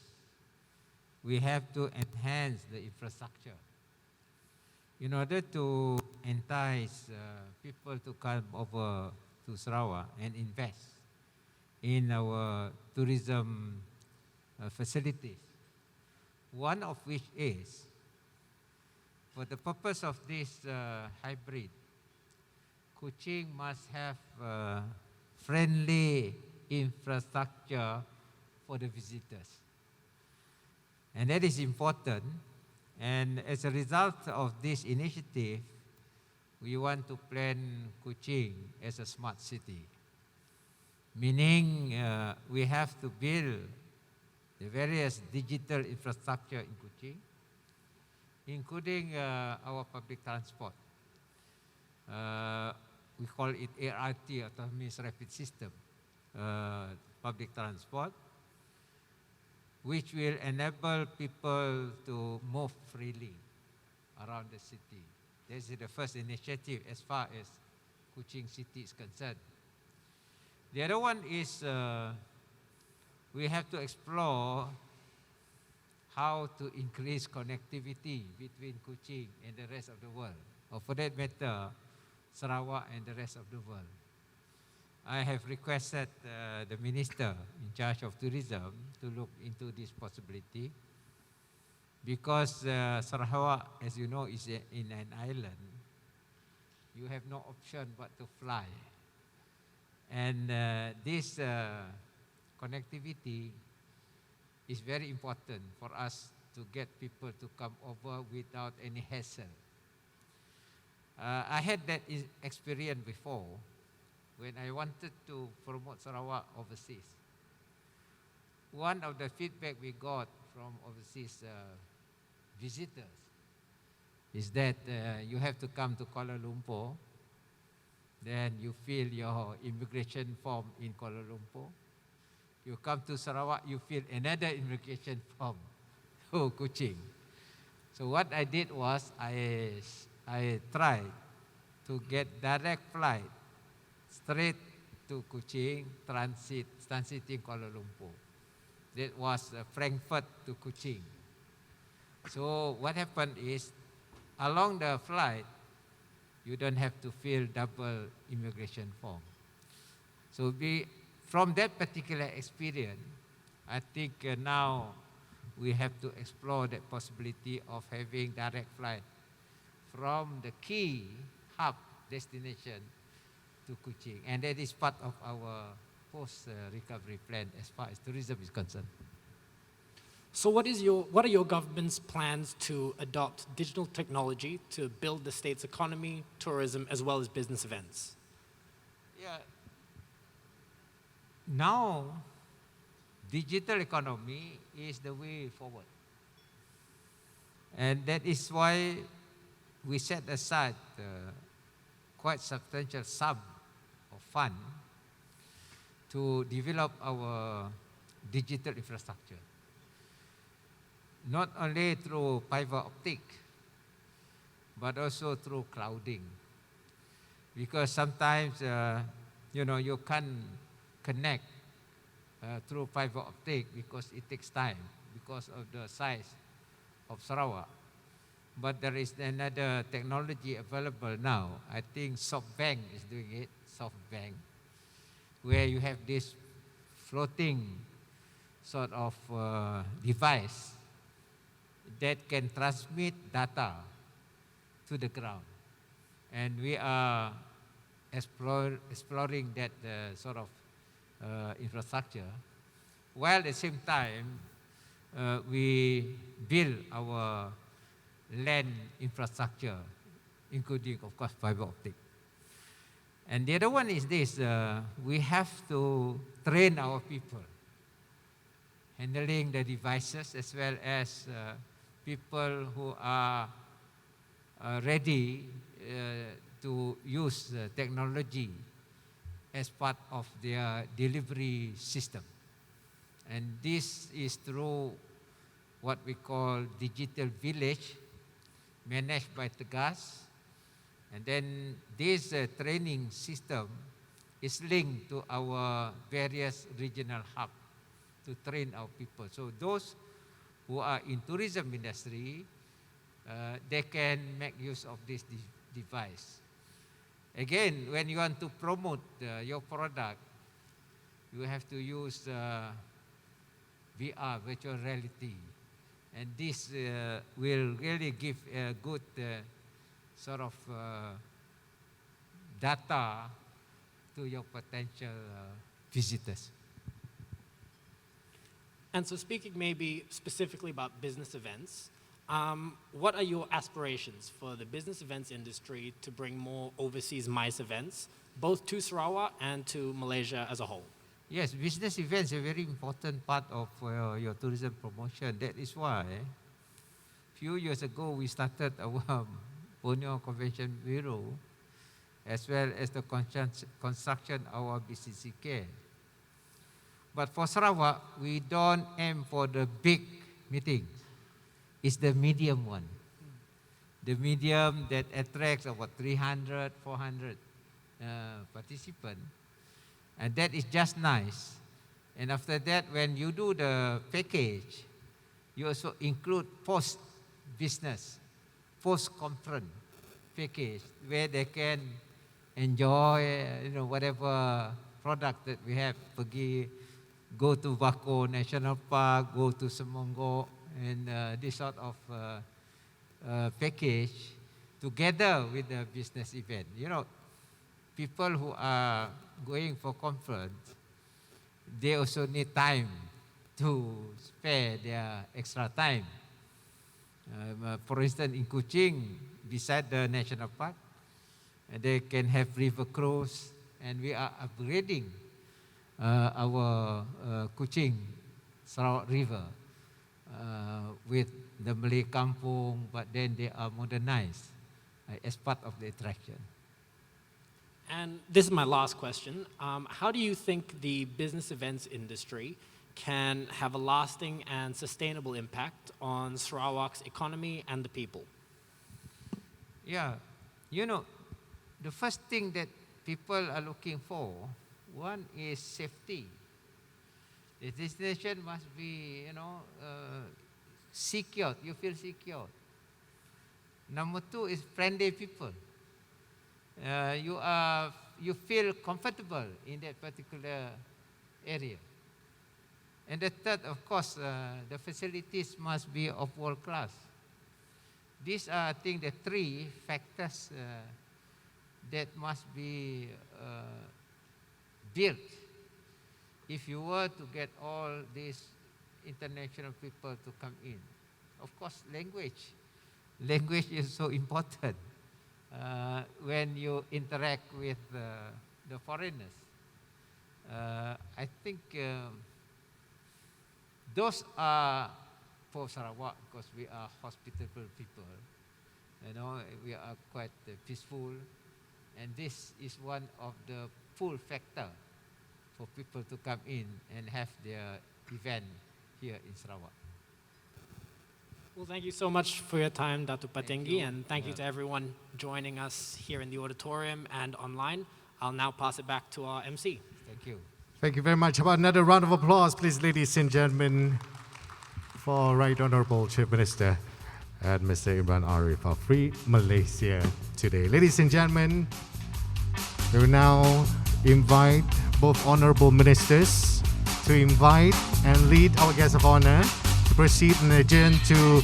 we have to enhance the infrastructure in order to entice people to come over to Sarawak and invest in our tourism facilities. One of which is, for the purpose of this hybrid, Kuching must have friendly infrastructure for the visitors. And that is important. And as a result of this initiative, we want to plan Kuching as a smart city. Meaning we have to build the various digital infrastructure in Kuching, including our public transport. We call it ART, Autonomous Rapid System, public transport, which will enable people to move freely around the city. This is the first initiative as far as Kuching City is concerned. The other one is we have to explore how to increase connectivity between Kuching and the rest of the world, or for that matter, Sarawak and the rest of the world. I have requested the minister in charge of tourism to look into this possibility, because Sarawak, as you know, is in an island. You have no option but to fly. And this connectivity is very important for us to get people to come over without any hassle. I had that experience before when I wanted to promote Sarawak overseas. One of the feedback we got from overseas visitors is that you have to come to Kuala Lumpur, then you fill your immigration form in Kuala Lumpur. You come to Sarawak, you fill another immigration form to Kuching. So what I did was I tried to get direct flight straight to Kuching, transiting Kuala Lumpur. That was Frankfurt to Kuching. So what happened is, along the flight, you don't have to fill double immigration form. So from that particular experience, I think now we have to explore that possibility of having direct flight from the key hub destination to Kuching. And that is part of our post-recovery plan as far as tourism is concerned. So what are your government's plans to adopt digital technology to build the state's economy, tourism, as well as business events? Yeah. Now, digital economy is the way forward. And that is why we set aside quite substantial sum of fund to develop our digital infrastructure. Not only through fiber optic, but also through clouding. Because sometimes, you can't connect through fiber optic because it takes time, because of the size of Sarawak. But there is another technology available now. I think SoftBank is doing it, SoftBank, where you have this floating sort of device that can transmit data to the ground. And we are exploring that sort of infrastructure, while at the same time we build our land infrastructure, including, of course, fiber optic. And the other one is this, we have to train our people handling the devices, as well as people who are ready to use technology as part of their delivery system. And this is through what we call digital village, managed by Tegas. And then this training system is linked to our various regional hubs to train our people. So those who are in tourism industry, they can make use of this device. Again, when you want to promote your product, you have to use VR, virtual reality. And this will really give a good sort of data to your potential visitors. And so speaking maybe specifically about business events, what are your aspirations for the business events industry to bring more overseas MyCEB events, both to Sarawak and to Malaysia as a whole? Yes, business events are a very important part of your tourism promotion. That is why a few years ago we started our Borneo Convention Bureau, as well as the construction of our BCCK. But for Sarawak, we don't aim for the big meetings. It's the medium one. The medium that attracts about 300, 400 participants. And that is just nice. And after that, when you do the package, you also include post-business, post-conference package, where they can enjoy, whatever product that we have. Go to Bako National Park, go to Semongo, and this sort of package together with the business event. You know, people who are going for conference, they also need time to spare their extra time. For instance, in Kuching, beside the national park, they can have river cruise, and we are upgrading our Kuching Sarawak River with the Malay Kampung, but then they are modernized as part of the attraction. And this is my last question. How do you think the business events industry can have a lasting and sustainable impact on Sarawak's economy and the people? Yeah, you know, the first thing that people are looking for, one is safety. The destination must be, secured. You feel secure. Number two is friendly people. You feel comfortable in that particular area. And the third, of course, the facilities must be of world class. These are, I think, the three factors that must be built if you were to get all these international people to come in. Of course, language. Language is so important when you interact with the foreigners. I think those are for Sarawak, because we are hospitable people. We are quite peaceful, and this is one of the pull factor for people to come in and have their event here in Sarawak. Well, thank you so much for your time, Datuk Patinggi, you. and thank you to everyone joining us here in the auditorium and online. I'll now pass it back to our MC. Thank you. Thank you very much. How about another round of applause, please, ladies and gentlemen, for Right Honourable Chief Minister and Mr. Imran Arif of Free Malaysia today. Ladies and gentlemen, we will now invite both Honourable Ministers to invite and lead our guests of honour to proceed and adjourn to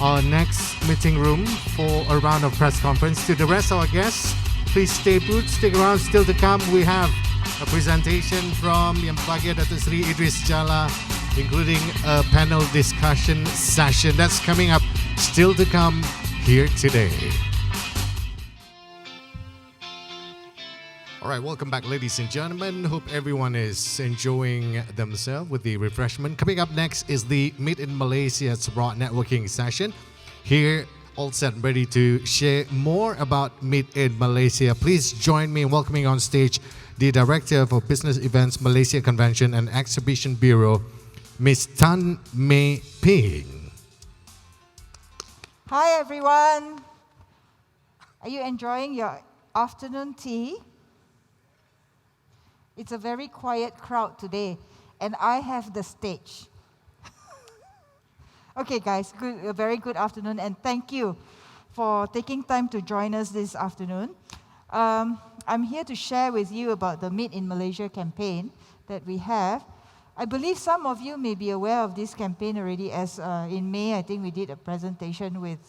our next meeting room for a round of press conference. To the rest of our guests, please stay put, stick around. Still to come, we have a presentation from Yang Berbahagia Datuk Seri Idris Jala, including a panel discussion session. That's coming up, still to come here today. All right, welcome back, ladies and gentlemen. Hope everyone is enjoying themselves with the refreshment. Coming up next is the Meet in Malaysia Sarawak networking session. Here, all set and ready to share more about Meet in Malaysia. Please join me in welcoming on stage the Director for Business Events Malaysia Convention and Exhibition Bureau, Ms. Tan Mei Ping. Hi everyone. Are you enjoying your afternoon tea? It's a very quiet crowd today, and I have the stage. Okay guys, a very good afternoon, and thank you for taking time to join us this afternoon. I'm here to share with you about the Meet in Malaysia campaign that we have. I believe some of you may be aware of this campaign already, as in May, I think we did a presentation with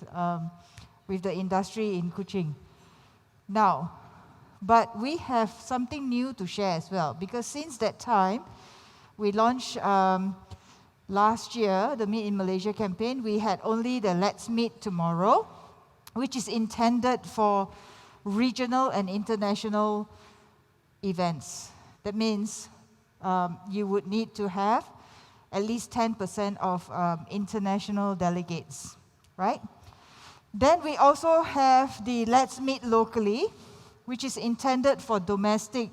the industry in Kuching. Now, but we have something new to share as well, because since that time, we launched last year, the Meet in Malaysia campaign. We had only the Let's Meet Tomorrow, which is intended for regional and international events. That means you would need to have at least 10% of international delegates, right? Then we also have the Let's Meet Locally, which is intended for domestic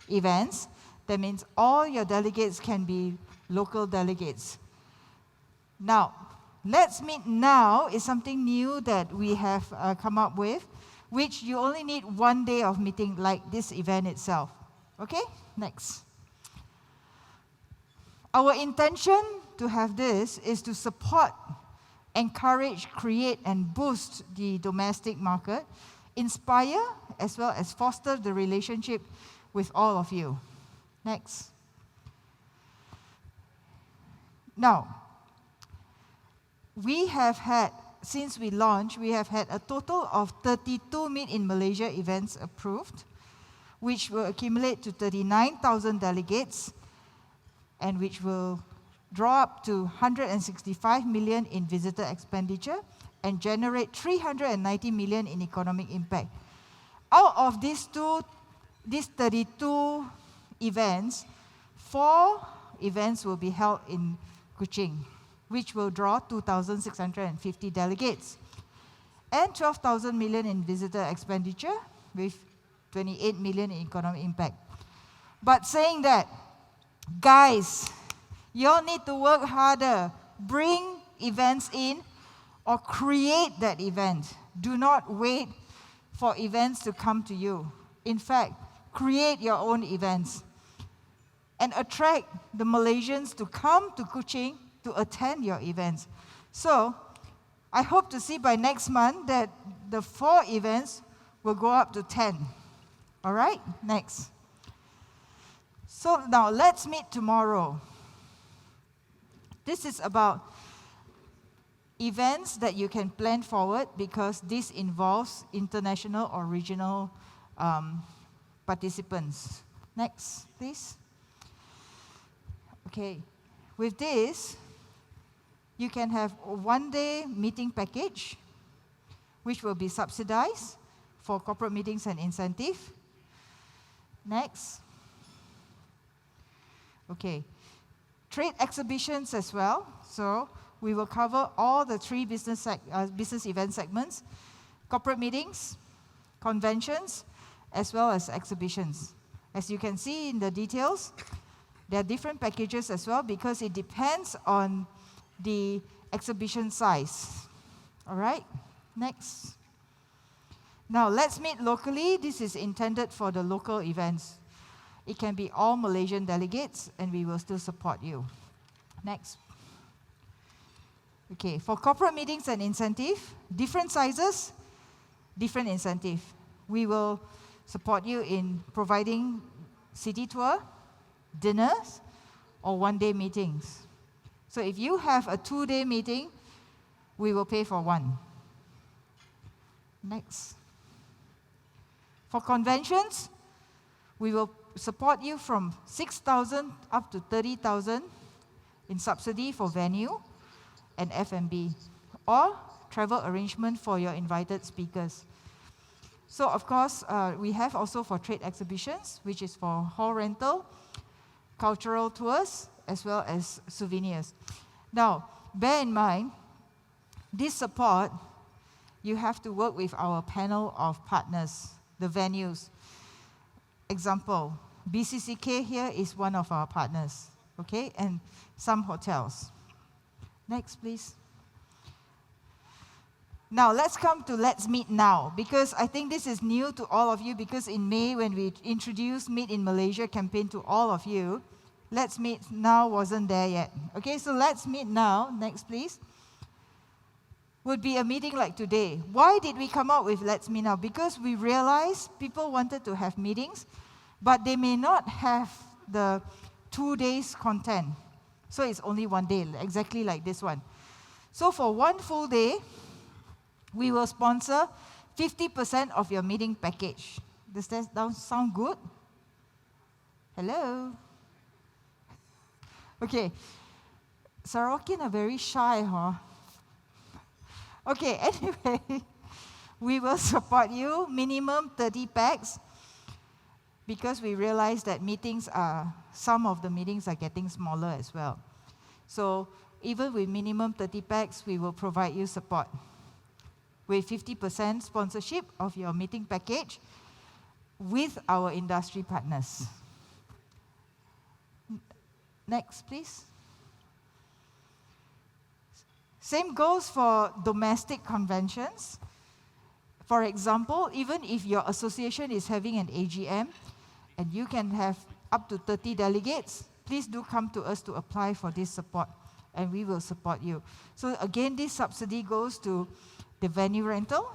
events. That means all your delegates can be local delegates. Now, Let's Meet Now is something new that we have come up with, which you only need 1 day of meeting, like this event itself. Okay, next. Our intention to have this is to support, encourage, create, and boost the domestic market, inspire, as well as foster the relationship with all of you. Next. Now, we have had, since we launched, we have had a total of 32 Meet in Malaysia events approved, which will accumulate to 39,000 delegates and which will draw up to 165 million in visitor expenditure and generate 390 million in economic impact. Out of these 32 events, 4 events will be held in Kuching, which will draw 2,650 delegates and 12,000 million in visitor expenditure with 28 million in economic impact. But saying that, guys, you all need to work harder. Bring events in or create that event. Do not wait for events to come to you. In fact, create your own events and attract the Malaysians to come to Kuching to attend your events. So, I hope to see by next month that the 4 events will go up to 10. All right, next. So now let's meet tomorrow. This is about events that you can plan forward because this involves international or regional participants. Next, please. Okay, with this, you can have a 1-day meeting package, which will be subsidized for corporate meetings and incentive. Next. Okay, trade exhibitions as well. So we will cover all the 3 business event segments: corporate meetings, conventions, as well as exhibitions. As you can see in the details, there are different packages as well because it depends on the exhibition size. All right, next. Now let's meet locally. This is intended for the local events. It can be all Malaysian delegates and we will still support you. Next. Okay, for corporate meetings and incentive, different sizes, different incentive. We will support you in providing city tour, dinners, or 1-day meetings. So if you have a 2-day meeting, we will pay for 1. Next. For conventions, we will support you from 6,000 up to 30,000 in subsidy for venue and F&B, or travel arrangement for your invited speakers. So of course, we have also for trade exhibitions, which is for hall rental, cultural tours, as well as souvenirs. Now, bear in mind, this support, you have to work with our panel of partners, the venues. Example, BCCK here is one of our partners, okay, and some hotels. Next, please. Now, let's come to Let's Meet Now, because I think this is new to all of you, because in May, when we introduced Meet in Malaysia campaign to all of you, Let's Meet Now wasn't there yet. Okay, so Let's Meet Now, next please, would be a meeting like today. Why did we come up with Let's Meet Now? Because we realized people wanted to have meetings, but they may not have the 2 days content. So it's only 1 day, exactly like this one. So for 1 full day, we will sponsor 50% of your meeting package. Does that sound good? Hello? Okay. Sarawakian are very shy, huh? Okay, anyway, we will support you, minimum 30 packs, because we realize that some of the meetings are getting smaller as well. So even with minimum 30 packs, we will provide you support with 50% sponsorship of your meeting package with our industry partners. Next, please. Same goes for domestic conventions. For example, even if your association is having an AGM and you can have up to 30 delegates, please do come to us to apply for this support and we will support you. So again, this subsidy goes to the venue rental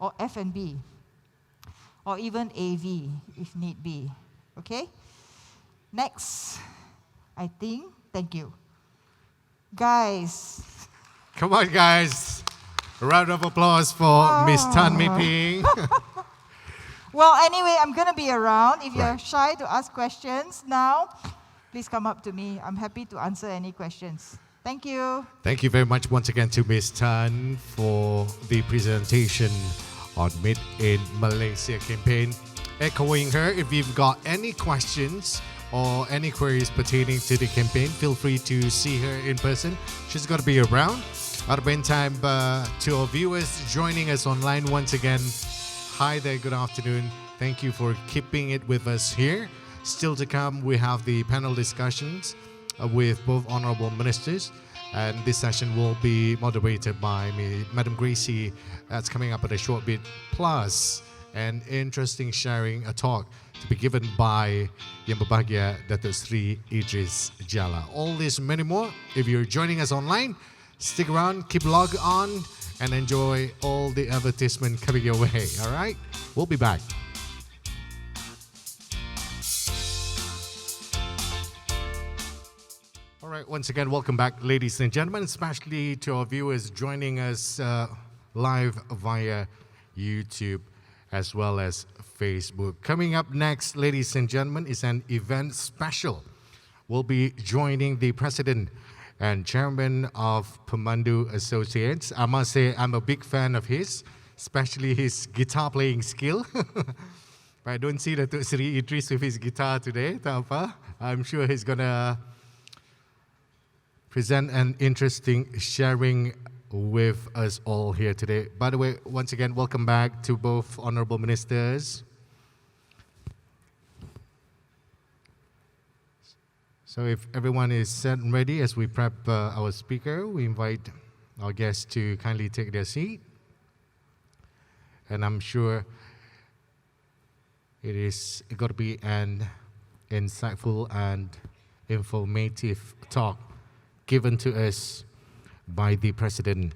or F&B or even AV if need be, okay? Next, I think, thank you. Guys. Come on, guys. A round of applause for Miss Tan Mi Ping. Well, anyway, I'm going to be around. If you're Right. shy to ask questions now, please come up to me. I'm happy to answer any questions. Thank you. Thank you very much once again to Miss Tan for the presentation on Made in Malaysia campaign. Echoing her, if you've got any questions or any queries pertaining to the campaign, feel free to see her in person. She's going to be around. At the meantime, to our viewers joining us online once again, hi there, good afternoon. Thank you for keeping it with us here. Still to come, we have the panel discussions with both honorable ministers, and this session will be moderated by me, Madam Gracie. That's coming up at a short bit, plus an interesting sharing, a talk to be given by Yang Berbahagia Datuk Seri Idris Jala. All this and many more. If you're joining us online, stick around, keep logged on, and enjoy all the advertisement coming your way. All right, we'll be back. All right, once again, welcome back, ladies and gentlemen, especially to our viewers joining us live via YouTube as well as Facebook. Coming up next, ladies and gentlemen, is an event special. We'll be joining the president and chairman of Pemandu Associates. I must say I'm a big fan of his, especially his guitar playing skill. But I don't see Datuk Seri Idris with his guitar today. Tak apa. I'm sure he's gonna present an interesting sharing with us all here today. By the way, once again, welcome back to both honorable ministers. So if everyone is set and ready as we prep our speaker, we invite our guests to kindly take their seat. And I'm sure it is going to be an insightful and informative talk given to us by the president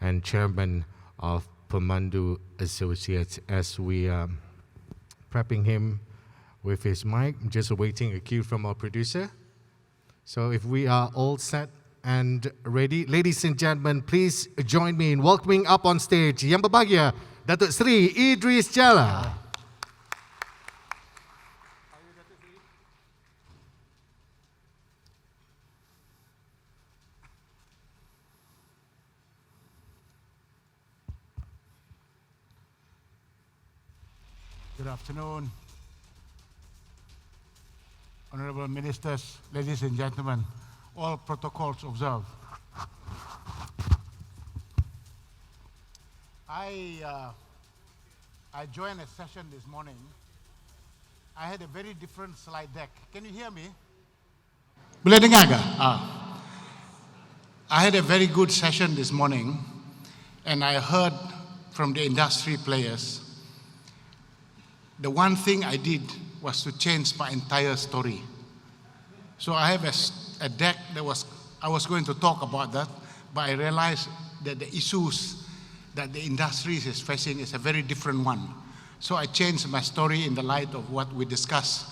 and chairman of Pemandu Associates. As we are prepping him with his mic, I'm just awaiting a cue from our producer. So if we are all set and ready, ladies and gentlemen, please join me in welcoming up on stage Yang Berbahagia Datuk Seri Idris Jala. Good afternoon, honorable ministers, ladies and gentlemen, all protocols observed. I joined a session this morning. I had a very different slide deck. Can you hear me? Boleh dengar ke? I had a very good session this morning, and I heard from the industry players. The one thing I did was to change my entire story. So I have a deck that I was going to talk about that, but I realized that the issues that the industry is facing is a very different one. So I changed my story in the light of what we discussed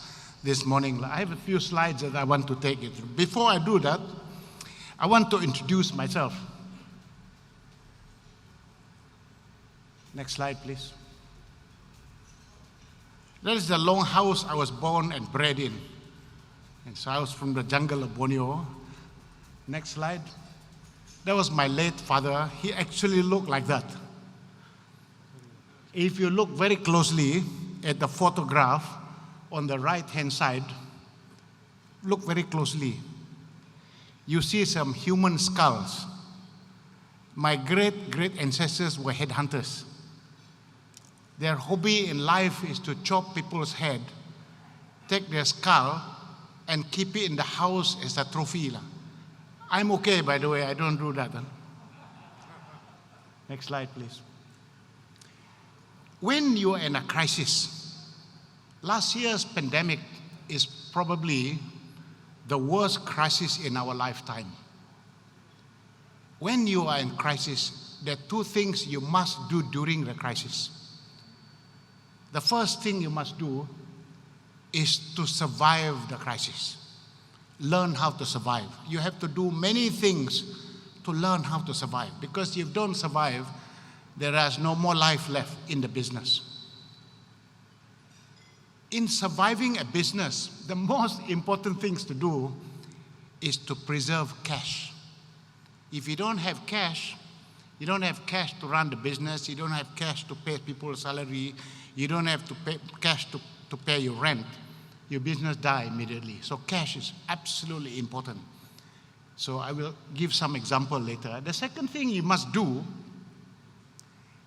this morning. I have a few slides that I want to take you through. Before I do that, I want to introduce myself. Next slide, please. That is the long house I was born and bred in. And so I was from the jungle of Borneo. Next slide. That was my late father. He actually looked like that. If you look very closely at the photograph on the right-hand side, look very closely. You see some human skulls. My great ancestors were headhunters. Their hobby in life is to chop people's head, take their skull, and keep it in the house as a trophy. I'm okay, by the way, I don't do that. Next slide, please. When you are in a crisis, last year's pandemic is probably the worst crisis in our lifetime. When you are in crisis, there are two things you must do during the crisis. The first thing you must do is to survive the crisis. Learn how to survive. You have to do many things to learn how to survive, because if you don't survive, there is no more life left in the business. In surviving a business, the most important things to do is to preserve cash. If you don't have cash, you don't have cash to run the business, you don't have cash to pay people's salary, you don't have to pay cash to pay your rent, your business die immediately. So cash is absolutely important. So I will give some example later. The second thing you must do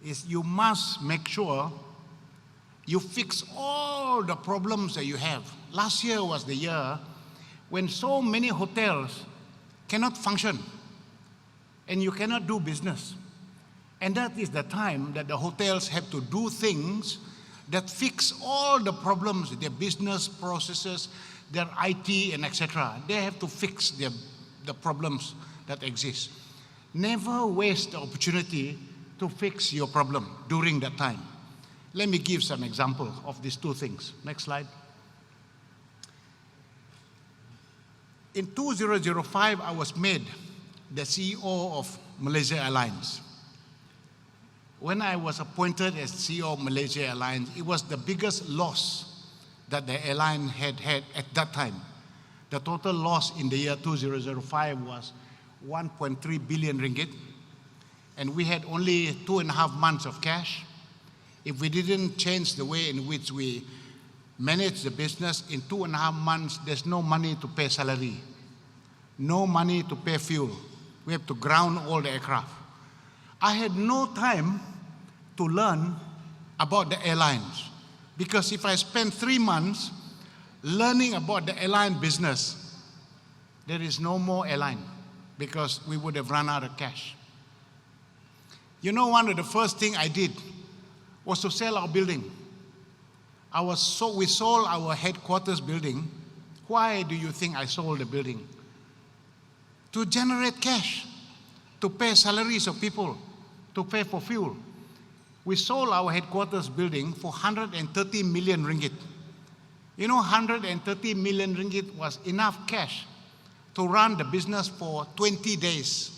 is you must make sure you fix all the problems that you have. Last year was the year when so many hotels cannot function and you cannot do business. And that is the time that the hotels have to do things that fix all the problems, their business processes, their IT and etc. They have to fix the problems that exist. Never waste the opportunity to fix your problem during that time. Let me give some example of these two things. Next slide. In 2005, I was made the CEO of Malaysia Airlines. When I was appointed as CEO of Malaysia Airlines, it was the biggest loss that the airline had at that time. The total loss in the year 2005 was 1.3 billion ringgit, and we had only 2.5 months of cash. If we didn't change the way in which we manage the business, in 2.5 months, there's no money to pay salary, no money to pay fuel. We have to ground all the aircraft. I had no time to learn about the airlines, because if I spend 3 months learning about the airline business, there is no more airline, because we would have run out of cash. You know, one of the first things I did was to sell our building. We sold our headquarters building. Why do you think I sold the building? To generate cash, to pay salaries of people, to pay for fuel. We sold our headquarters building for 130 million ringgit. You know, 130 million ringgit was enough cash to run the business for 20 days,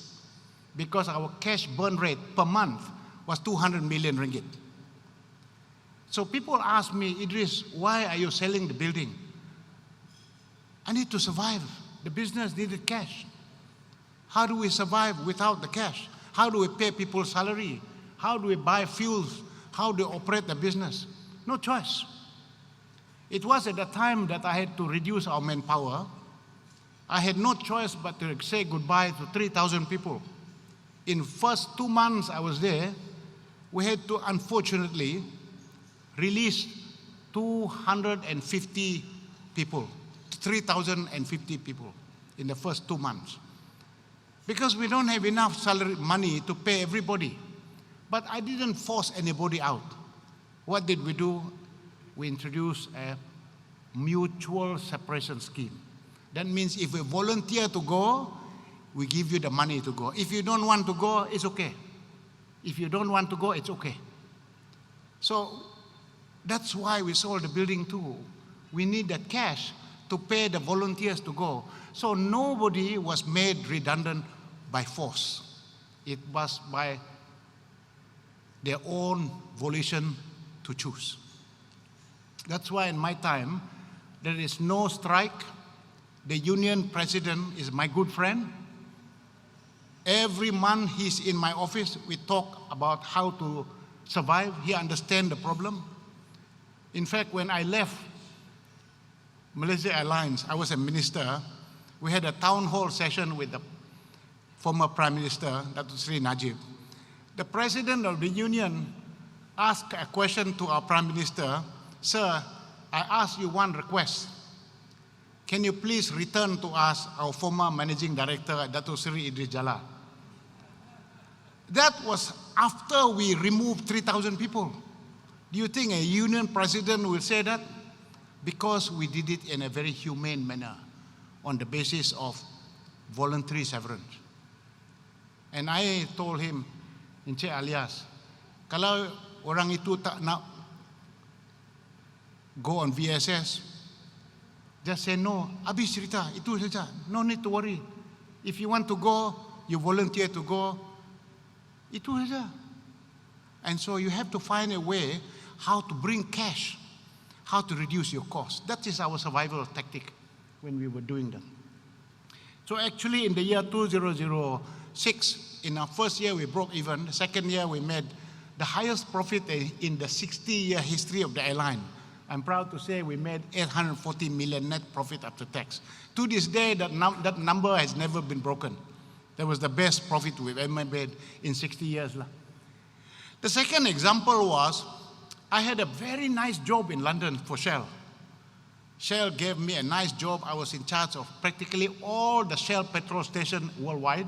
because our cash burn rate per month was 200 million ringgit. So people ask me, Idris, why are you selling the building? I need to survive. The business needed cash. How do we survive without the cash? How do we pay people's salary? How do we buy fuels? How do we operate the business? No choice. It was at the time that I had to reduce our manpower. I had no choice but to say goodbye to 3,000 people. In the first 2 months I was there, we had to unfortunately release 250 people, 3,050 people in the first 2 months. Because we don't have enough salary money to pay everybody. But I didn't force anybody out. What did we do? We introduced a mutual separation scheme. That means if you volunteer to go, we give you the money to go. If you don't want to go, it's okay. If you don't want to go, it's okay. So that's why we sold the building too. We need that cash to pay the volunteers to go. So nobody was made redundant by force. It was by their own volition to choose. That's why in my time, there is no strike. The union president is my good friend. Every month he's in my office, we talk about how to survive. He understands the problem. In fact, when I left Malaysia Airlines, I was a minister. We had a town hall session with the former Prime Minister, Datuk Seri Najib. The president of the union asked a question to our Prime Minister, "Sir, I ask you one request. Can you please return to us our former managing director, Datuk Seri Idris Jalal?" That was after we removed 3,000 people. Do you think a union president will say that? Because we did it in a very humane manner, on the basis of voluntary severance. And I told him, Encik Alias, kalau orang itu tak nak go on VSS, Just say no, habis cerita, itu saja. No need to worry. If you want to go, you volunteer to go, itu saja. And so you have to find a way how to bring cash, how to reduce your cost. That is our survival tactic when we were doing that. So actually in the year 2006, in our first year we broke even. The second year we made the highest profit in the 60-year history of the airline. I'm proud to say we made 840 million net profit after tax. To this day, that number has never been broken. That was the best profit we've ever made in 60 years. The second example was, I had a very nice job in London for Shell. Shell gave me a nice job. I was in charge of practically all the Shell petrol stations worldwide,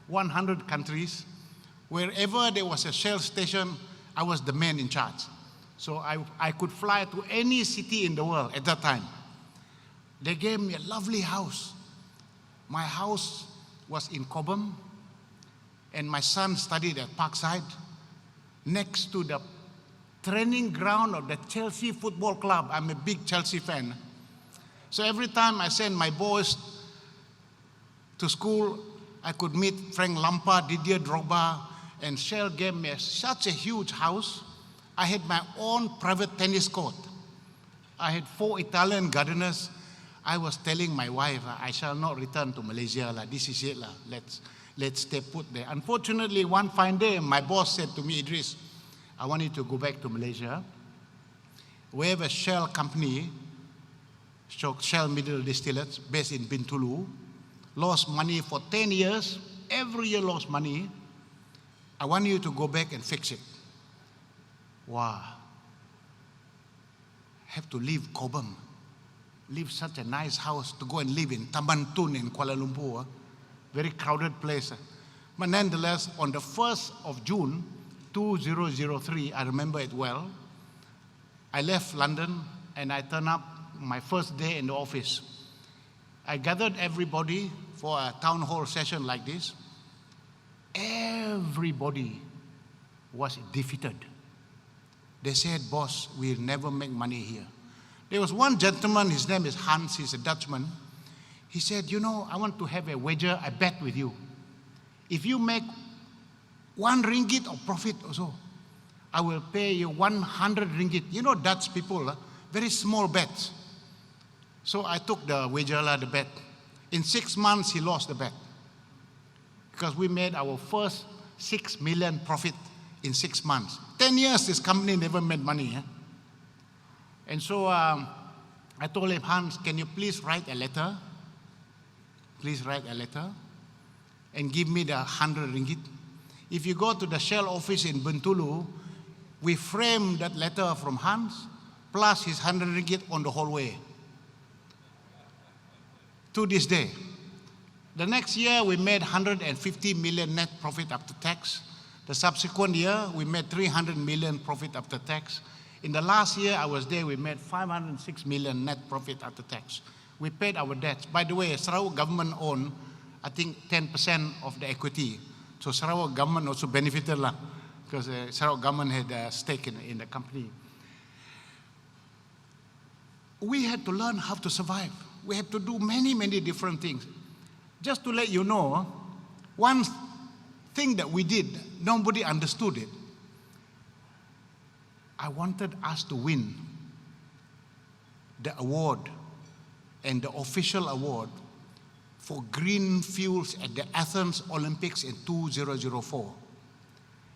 100 countries. Wherever there was a Shell station, I was the man in charge. So I could fly to any city in the world at that time. They gave me a lovely house. My house was in Cobham, and my son studied at Parkside, next to the training ground of the Chelsea Football Club. I'm a big Chelsea fan. So every time I send my boys to school, I could meet Frank Lampard, Didier Drogba, and Shell gave me such a huge house. I had my own private tennis court. I had 4 Italian gardeners. I was telling my wife, I shall not return to Malaysia. This is it. Let's stay put there. Unfortunately, one fine day, my boss said to me, Idris, I want you to go back to Malaysia. We have a Shell company, Shell Middle Distillates, based in Bintulu, lost money for 10 years. Every year lost money. I want you to go back and fix it. Wow. Have to leave Cobham, leave such a nice house to go and live in Taman Tun in Kuala Lumpur, very crowded place. But nonetheless, on the 1st of June, 2003, I remember it well, I left London and I turned up my first day in the office. I gathered everybody for a town hall session like this. Everybody was defeated. They said, boss, we'll never make money here. There was one gentleman, his name is Hans, he's a Dutchman. He said, you know, I want to have a wager, a bet with you. If you make 1 ringgit of profit or so, I will pay you 100 ringgit. You know, Dutch people, very small bets. So I took the wager, the bet. In 6 months, he lost the bet. Because we made our first 6 million profit in 6 months. 10 years, this company never made money. And so I told him, Hans, can you please write a letter? Please write a letter and give me the 100 ringgit. If you go to the Shell office in Bintulu, we frame that letter from Hans plus his 100 ringgit on the hallway. To this day. The next year, we made 150 million net profit after tax. The subsequent year, we made 300 million profit after tax. In the last year I was there, we made 506 million net profit after tax. We paid our debts. By the way, Sarawak government owned, I think, 10% of the equity. So Sarawak government also benefited because Sarawak government had a stake in the company. We had to learn how to survive. We had to do many, many different things. Just to let you know, one thing that we did, nobody understood it. I wanted us to win the award and the official award for green fuels at the Athens Olympics in 2004.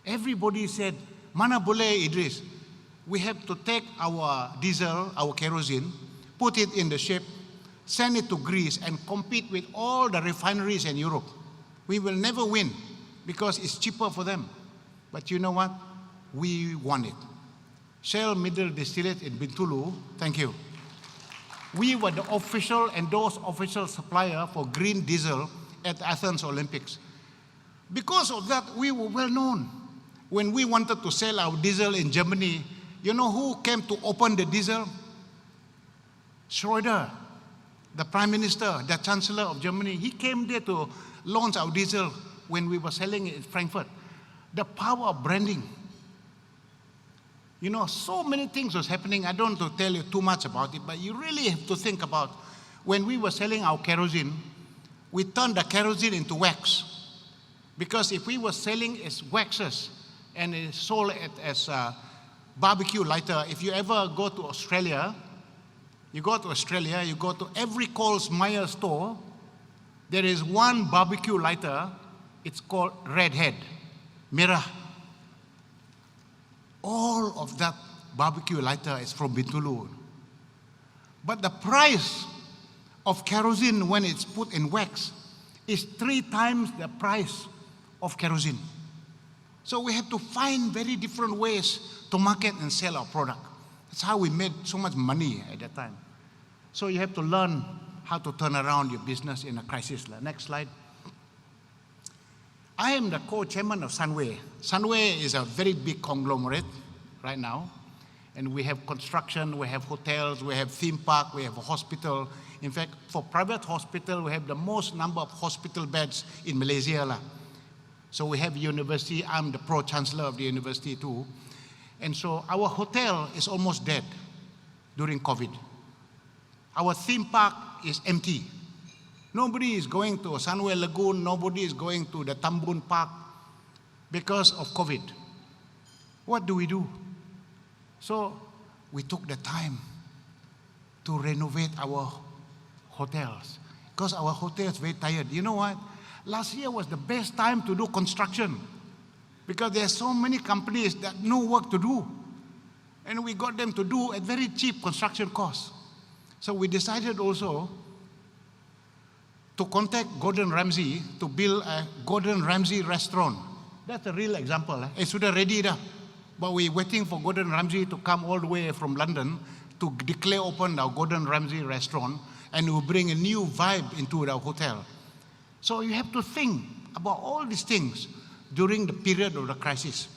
Everybody said, mana boleh Idris, we have to take our diesel, our kerosene, put it in the ship, send it to Greece and compete with all the refineries in Europe. We will never win because it's cheaper for them. But you know what? We won it. Shell Middle Distillate in Bintulu, thank you. We were the official, endorsed official supplier for green diesel at Athens Olympics. Because of that, we were well known. When we wanted to sell our diesel in Germany, you know who came to open the diesel? Schroeder, the Prime Minister, the Chancellor of Germany. He came there to launch our diesel when we were selling it in Frankfurt. The power of branding. You know, so many things was happening. I don't want to tell you too much about it, but you really have to think about when we were selling our kerosene, we turned the kerosene into wax. Because if we were selling as waxes and it's sold as a barbecue lighter, if you ever go to Australia, you go to every Coles Myer store, there is one barbecue lighter, it's called Redhead, Merah. All of that barbecue lighter is from Bintulu. But the price of kerosene when it's put in wax is 3 times the price of kerosene. So we have to find very different ways to market and sell our product. That's how we made so much money at that time. So you have to learn how to turn around your business in a crisis. Next slide. I am the co-chairman of Sunway. Sunway is a very big conglomerate right now. And we have construction, we have hotels, we have theme park, we have a hospital. In fact, for private hospital, we have the most number of hospital beds in Malaysia. So we have university, I'm the pro-chancellor of the university too. And so our hotel is almost dead during COVID. Our theme park is empty. Nobody is going to Sunway Lagoon, nobody is going to the Tambun Park because of COVID. What do we do? So we took the time to renovate our hotels because our hotel is very tired. You know what? Last year was the best time to do construction because there are so many companies that no work to do. And we got them to do at very cheap construction costs. So we decided also to contact Gordon Ramsay to build a Gordon Ramsay restaurant. That's a real example. It's sudah ready dah. But we're waiting for Gordon Ramsay to come all the way from London to declare open our Gordon Ramsay restaurant, and we'll bring a new vibe into our hotel. So you have to think about all these things during the period of the crisis.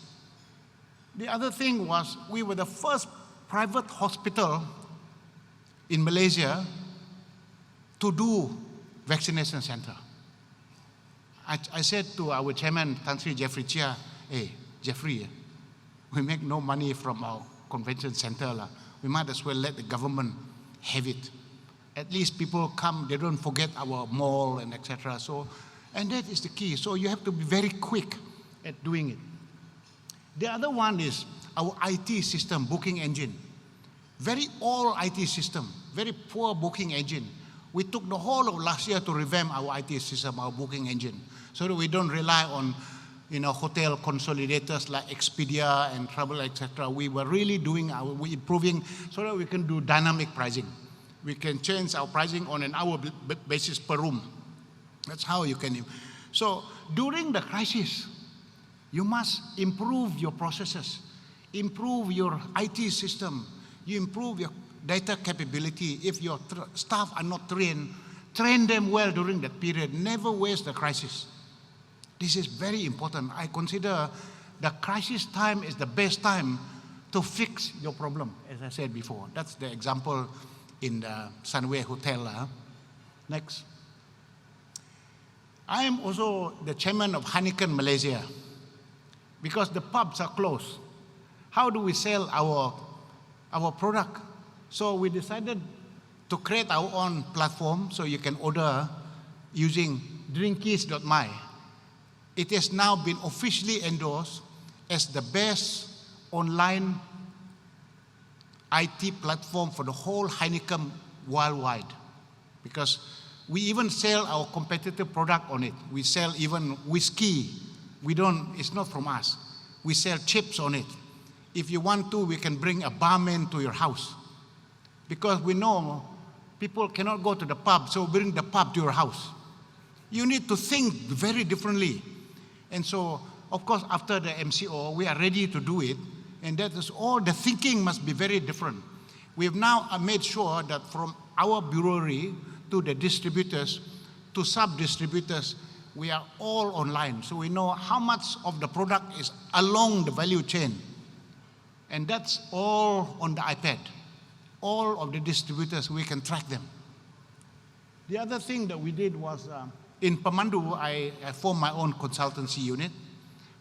The other thing was we were the first private hospital in Malaysia to do vaccination center. I said to our chairman, Tan Sri Jeffrey Chia, hey, Jeffrey, we make no money from our convention center. We might as well let the government have it. At least people come, they don't forget our mall and etc. So, and that is the key. So you have to be very quick at doing it. The other one is our IT system, booking engine. Very old IT system, very poor booking engine. We took the whole of last year to revamp our IT system, our booking engine, so that we don't rely on hotel consolidators like Expedia and Travel, etc. We were really doing we improving so that we can do dynamic pricing. We can change our pricing on an hour basis per room. That's how you can. So during the crisis, you must improve your processes, improve your IT system, you improve your data capability. If your staff are not trained, train them well during that period. Never waste the crisis. This is very important. I consider the crisis time is the best time to fix your problem, as I said before. That's the example in the Sunway Hotel. Next. I am also the chairman of Heineken Malaysia because the pubs are closed. How do we sell our product? So we decided to create our own platform so you can order using drinkies.my. It has now been officially endorsed as the best online IT platform for the whole Heineken worldwide, because we even sell our competitive product on it. We sell even whiskey. It's not from us. We sell chips on it. If you want to, we can bring a barman to your house, because we know people cannot go to the pub, so bring the pub to your house. You need to think very differently. And so, of course, after the MCO, we are ready to do it. And that is all, the thinking must be very different. We have now made sure that from our brewery to the distributors, to sub-distributors, we are all online. So we know how much of the product is along the value chain. And that's all on the iPad. All of the distributors, we can track them. The other thing that we did was, in Pemandu, I formed my own consultancy unit.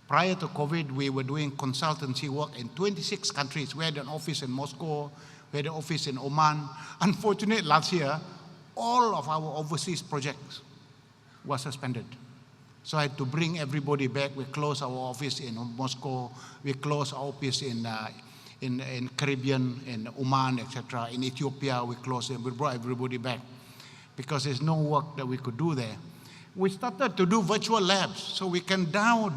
Prior to COVID, we were doing consultancy work in 26 countries. We had an office in Moscow, we had an office in Oman. Unfortunately, last year, all of our overseas projects were suspended. So I had to bring everybody back. We closed our office in Moscow. We closed our office in Caribbean, in Oman, etc. In Ethiopia, we closed it. We brought everybody back because there's no work that we could do there. We started to do virtual labs, so we can now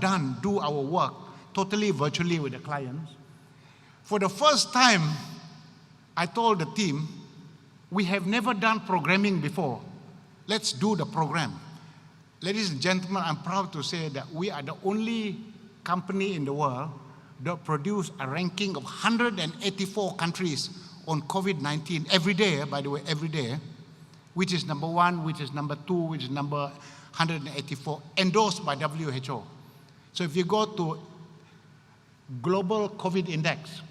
do our work totally virtually with the clients. For the first time, I told the team, we have never done programming before. Let's do the program. Ladies and gentlemen, I'm proud to say that we are the only company in the world that produce a ranking of 184 countries on COVID-19 every day, by the way, every day, which is number 1, which is number 2, which is number 184, endorsed by WHO. So if you go to Global COVID Index,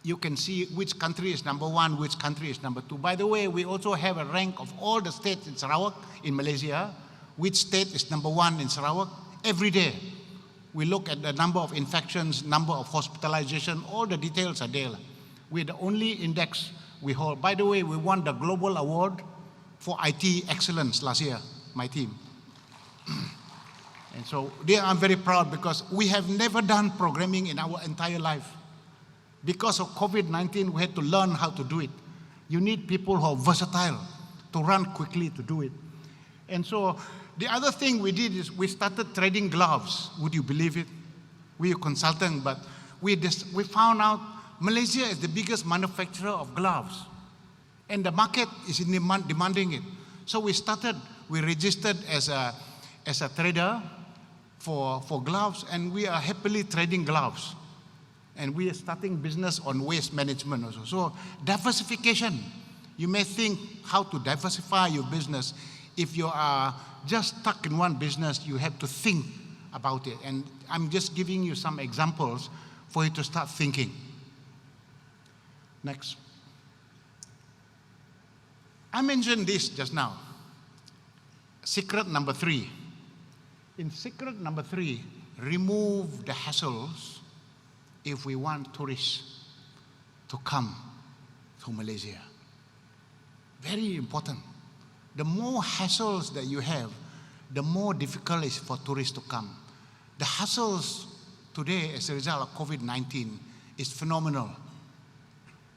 you can see which country is number 1, which country is number 2. By the way, we also have a rank of all the states in Sarawak, in Malaysia, which state is number 1 in Sarawak. Every day, we look at the number of infections, number of hospitalization, all the details are there. We're the only index we hold. By the way, we won the Global Award for IT Excellence last year, my team. And so there I'm very proud because we have never done programming in our entire life. Because of COVID-19, we had to learn how to do it. You need people who are versatile to run quickly to do it. And so the other thing we did is we started trading gloves. Would you believe it? We are consulting, but we found out Malaysia is the biggest manufacturer of gloves. And the market is demanding it. So we registered as a trader for gloves, and we are happily trading gloves. And we are starting business on waste management also. So diversification, you may think how to diversify your business. If you are just stuck in one business, you have to think about it. And I'm just giving you some examples for you to start thinking. Next. I mentioned this just now. Secret number 3. In secret number 3, remove the hassles if we want tourists to come to Malaysia. Very important. The more hassles that you have, the more difficult it is for tourists to come. The hassles today as a result of COVID-19 is phenomenal.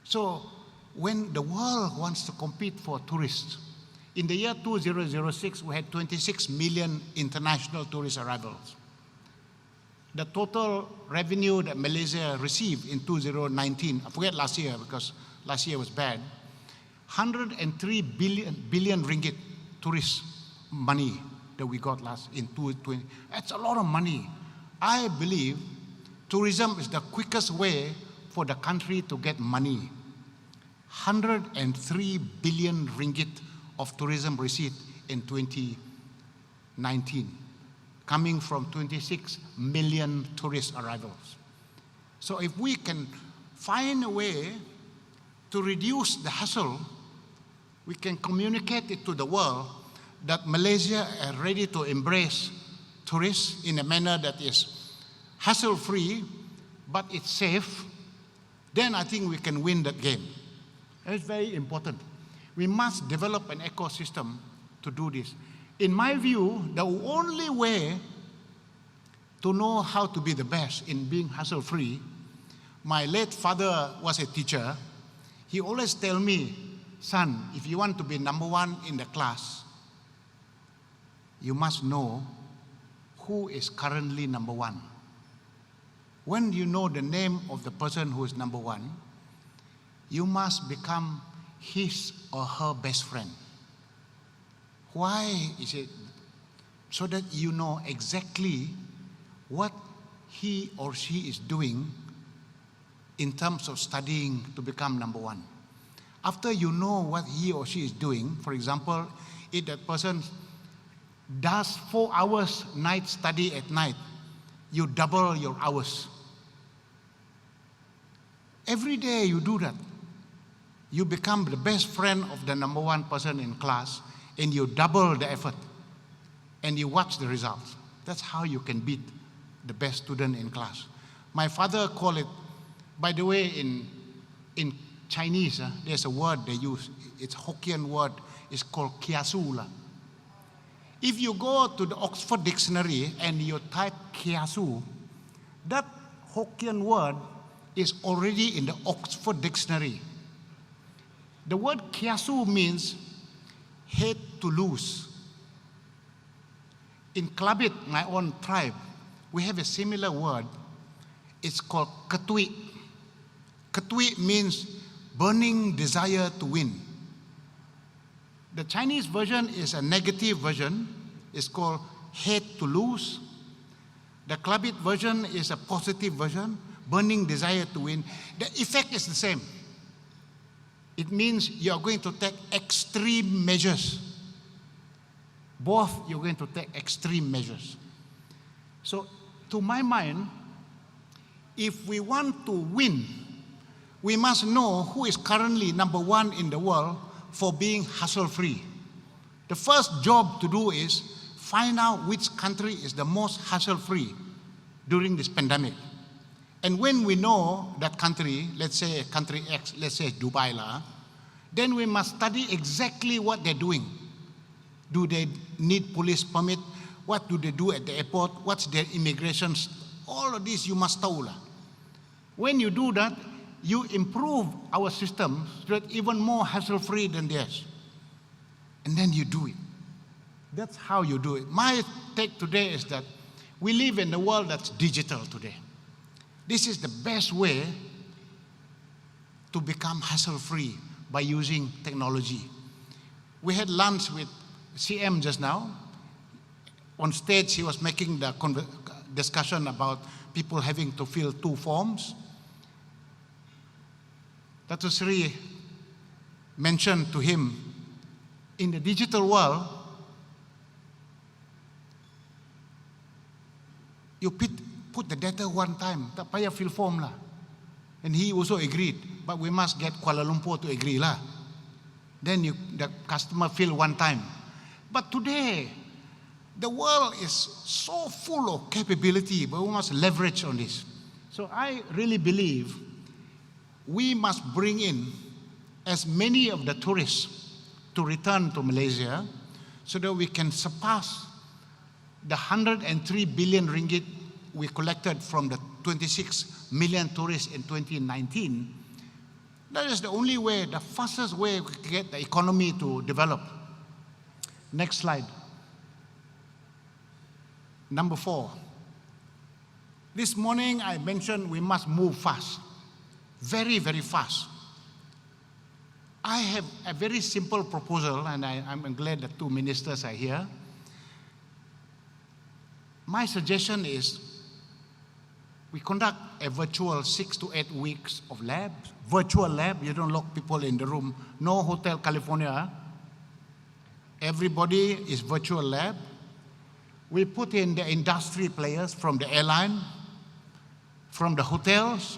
So when the world wants to compete for tourists, in the year 2006, we had 26 million international tourist arrivals. The total revenue that Malaysia received in 2019, I forget last year because last year was bad, 103 billion ringgit tourist money that we got in 2020. That's a lot of money. I believe tourism is the quickest way for the country to get money. 103 billion ringgit of tourism receipt in 2019, coming from 26 million tourist arrivals. So if we can find a way to reduce the hassle, we can communicate it to the world that Malaysia is ready to embrace tourists in a manner that is hassle-free, but it's safe, then I think we can win that game. That's very important. We must develop an ecosystem to do this. In my view, the only way to know how to be the best in being hassle-free, my late father was a teacher. He always tell me, son, if you want to be number 1 in the class, you must know who is currently number 1. When you know the name of the person who is number 1, you must become his or her best friend. Why is it? So that you know exactly what he or she is doing in terms of studying to become number 1. After you know what he or she is doing, for example, if that person does 4 hours night study at night, you double your hours. Every day you do that. You become the best friend of the number 1 person in class, and you double the effort, and you watch the results. That's how you can beat the best student in class. My father called it, by the way, in Chinese, there's a word they use, it's Hokkien word, is called kiasu lah. If you go to the Oxford Dictionary and you type kiasu, that Hokkien word is already in the Oxford Dictionary. The word kiasu means hate to lose. In Klabit, my own tribe, we have a similar word. It's called katui. Katui means burning desire to win. The Chinese version is a negative version. It's called hate to lose. The Klabit version is a positive version, burning desire to win. The effect is the same. It means you are going to take extreme measures. Both you're going to take extreme measures. So, to my mind, if we want to win, we must know who is currently number one in the world for being hassle-free. The first job to do is find out which country is the most hassle-free during this pandemic. And when we know that country, let's say country X, let's say Dubai lah, then we must study exactly what they're doing. Do they need police permit? What do they do at the airport? What's their immigration? All of this you must know lah. When you do that, you improve our system so that even more hassle-free than theirs. And then you do it. That's how you do it. My take today is that we live in a world that's digital today. This is the best way to become hassle-free by using technology. We had lunch with CM just now. On stage, he was making the discussion about people having to fill 2 forms. Datuk Sri mentioned to him, in the digital world, you put the data one time, tak payah fill form lah. And he also agreed, but we must get Kuala Lumpur to agree lah. Then the customer fill one time. But today, the world is so full of capability, but we must leverage on this. So I really believe we must bring in as many of the tourists to return to Malaysia so that we can surpass the 103 billion ringgit we collected from the 26 million tourists in 2019. That is the only way, the fastest way we can get the economy to develop. Next slide. Number 4. This morning I mentioned we must move fast. Very, very fast. I have a very simple proposal, and I'm glad that 2 ministers are here. My suggestion is we conduct a virtual 6 to 8 weeks of labs. Virtual lab, you don't lock people in the room. No Hotel California. Everybody is virtual lab. We put in the industry players from the airline, from the hotels,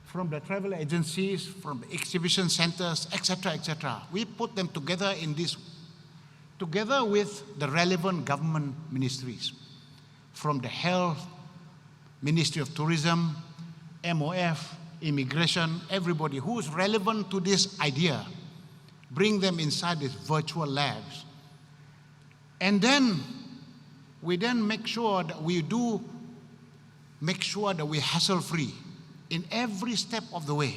from the travel agencies, from the exhibition centers, etc., etc. We put them together in this, together with the relevant government ministries, from the Health, Ministry of Tourism, MOF, Immigration, everybody who is relevant to this idea, bring them inside these virtual labs. And then we then make sure that we hassle-free in every step of the way.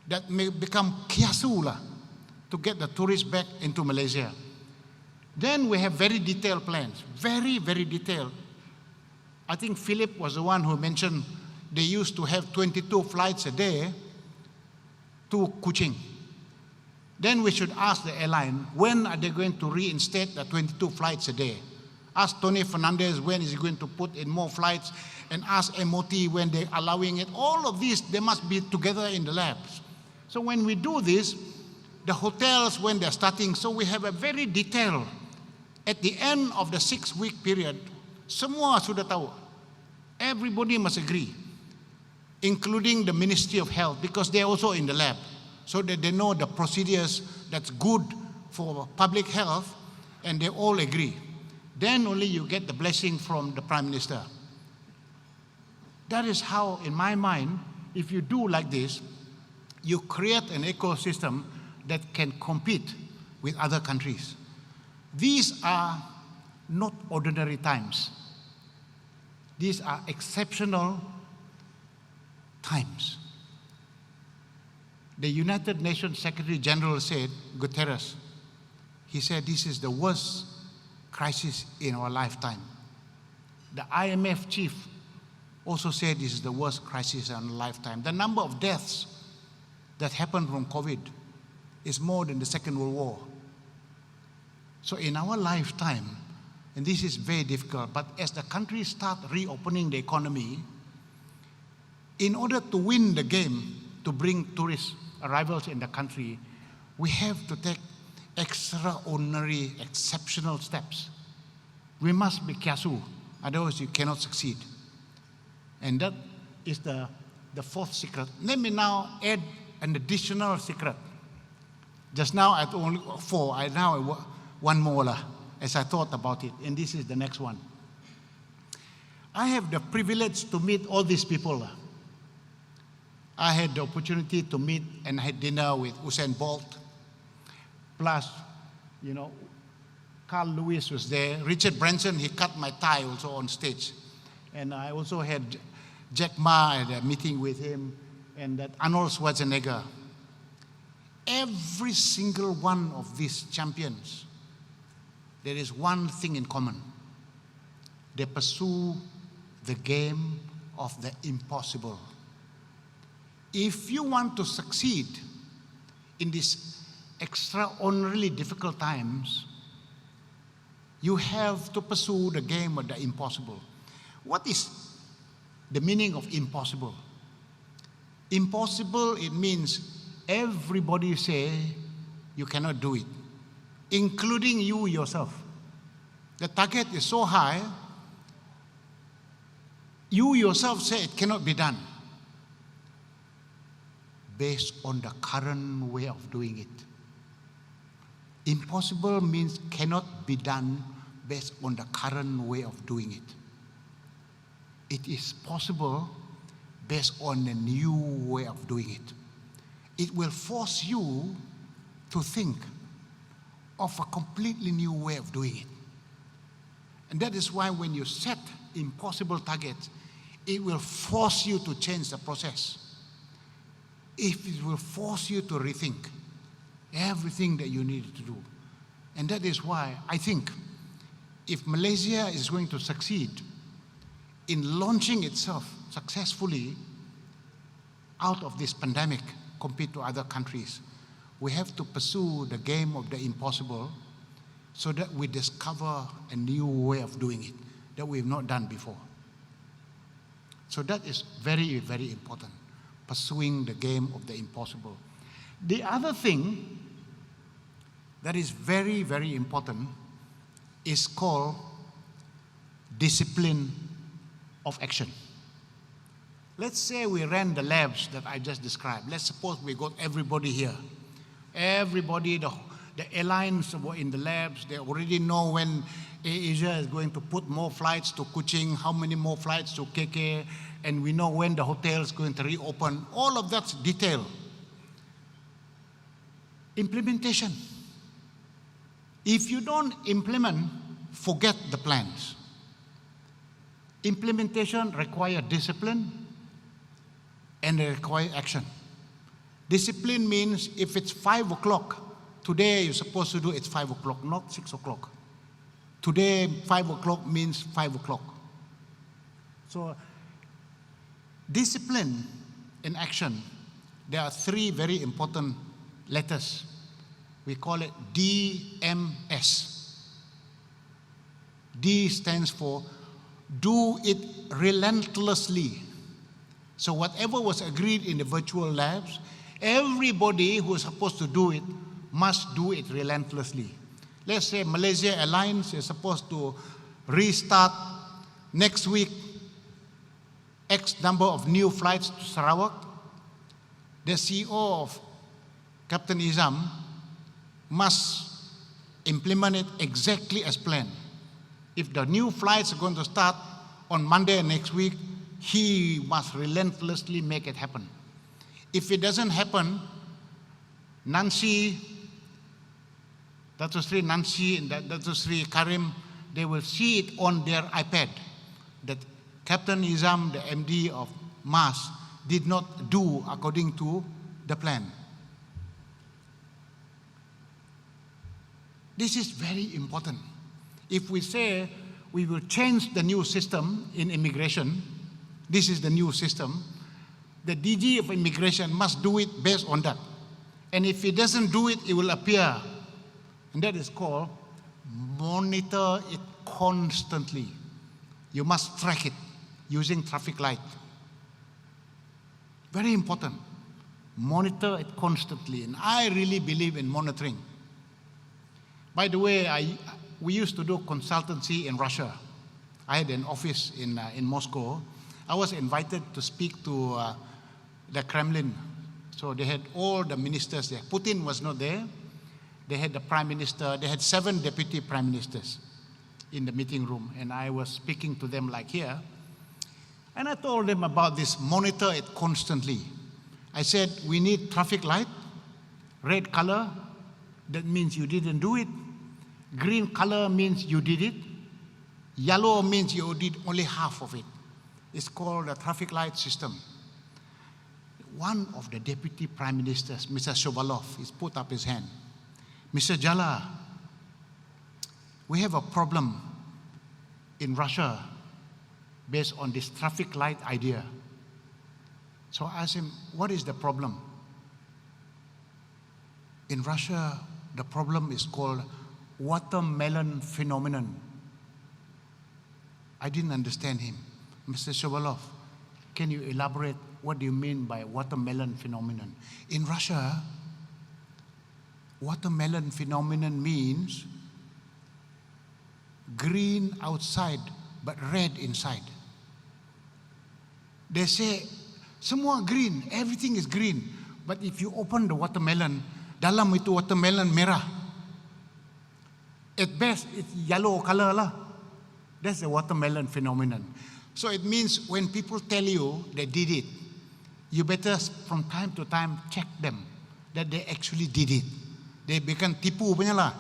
That may become kiasula to get the tourists back into Malaysia. Then we have very detailed plans, very, very detailed. I think Philip was the one who mentioned they used to have 22 flights a day to Kuching. Then we should ask the airline, when are they going to reinstate the 22 flights a day? Ask Tony Fernandez when is he going to put in more flights, and ask MOT when they're allowing it. All of these, they must be together in the labs. So when we do this, the hotels, when they're starting, so we have a very detailed, at the end of the 6-week period, semua sudah tahu. Everybody must agree, including the Ministry of Health, because they're also in the lab, so that they know the procedures that's good for public health, and they all agree. Then only you get the blessing from the Prime Minister. That is how, in my mind, if you do like this, you create an ecosystem that can compete with other countries. These are not ordinary times. These are exceptional times. The United Nations Secretary General said, Guterres, he said this is the worst crisis in our lifetime. The IMF chief also said this is the worst crisis in our lifetime. The number of deaths that happened from COVID is more than the Second World War. So in our lifetime, and this is very difficult, but as the countries start reopening the economy, in order to win the game, to bring tourist arrivals in the country, we have to take extraordinary, exceptional steps. We must be careful, otherwise you cannot succeed. And that is the fourth secret. Let me now add an additional secret. Just now I had only 4, I now have 1 more as I thought about it, and this is the next one. I have the privilege to meet all these people. I had the opportunity to meet and had dinner with Usain Bolt, plus, you know, Carl Lewis was there. Richard Branson, he cut my tie also on stage. And I also had Jack Ma, I had a meeting with him, and that Arnold Schwarzenegger. Every single one of these champions, there is one thing in common. They pursue the game of the impossible. If you want to succeed in these extraordinarily difficult times, you have to pursue the game of the impossible. What is the meaning of impossible? Impossible, it means everybody say you cannot do it, including you yourself. The target is so high, you yourself say it cannot be done based on the current way of doing it. Impossible means cannot be done based on the current way of doing it. It is possible based on a new way of doing it. It will force you to think of a completely new way of doing it. And that is why when you set impossible targets, it will force you to change the process. It will force you to rethink everything that you need to do. And that is why I think if Malaysia is going to succeed in launching itself successfully out of this pandemic compared to other countries, we have to pursue the game of the impossible so that we discover a new way of doing it that we have not done before. So that is very, very important, pursuing the game of the impossible. The other thing that is very, very important is called discipline of action. Let's say we ran the labs that I just described. Let's suppose we got everybody here. Everybody, the airlines were in the labs. They already know when Asia is going to put more flights to Kuching, how many more flights to KK, and we know when the hotel is going to reopen. All of that's detail. Implementation. If you don't implement, forget the plans. Implementation requires discipline and requires action. Discipline means if it's 5 o'clock, today you're supposed to do it 5 o'clock, not 6 o'clock. Today, 5 o'clock means 5 o'clock. So, discipline and action, there are 3 very important letters. We call it DMS. D stands for do it relentlessly. So whatever was agreed in the virtual labs, everybody who is supposed to do it must do it relentlessly. Let's say Malaysia Airlines is supposed to restart next week X number of new flights to Sarawak. The CEO of Captain Izam must implement it exactly as planned. If the new flights are going to start on Monday next week, he must relentlessly make it happen. If it doesn't happen, Nancy, Datuk Sri Nancy and Datuk Sri Karim, they will see it on their iPad that Captain Nizam, the MD of MAS, did not do according to the plan. This is very important. If we say we will change the new system in immigration, this is the new system, the DG of immigration must do it based on that. And if he doesn't do it, it will appear. And that is called monitor it constantly. You must track it using traffic light. Very important. Monitor it constantly. And I really believe in monitoring. By the way, we used to do consultancy in Russia. I had an office in Moscow. I was invited to speak to the Kremlin. So they had all the ministers there. Putin was not there. They had the prime minister. They had 7 deputy prime ministers in the meeting room. And I was speaking to them like here. And I told them about this, monitor it constantly. I said, we need traffic light, red color, that means you didn't do it. Green color means you did it. Yellow means you did only half of it. It's called the traffic light system. One of the deputy prime ministers, Mr. Shovalov, has put up his hand. Mr. Jala, we have a problem in Russia based on this traffic light idea. So I asked him, what is the problem? In Russia, the problem is called watermelon phenomenon. I didn't understand him. Mr. Shovalov, can you elaborate what do you mean by watermelon phenomenon? In Russia, watermelon phenomenon means green outside but red inside. They say, semua green, everything is green. But if you open the watermelon, dalam itu watermelon merah. At best, it's yellow color lah. That's the watermelon phenomenon. So it means when people tell you they did it, you better from time to time check them that they actually did it. They bukan tipu punya lah.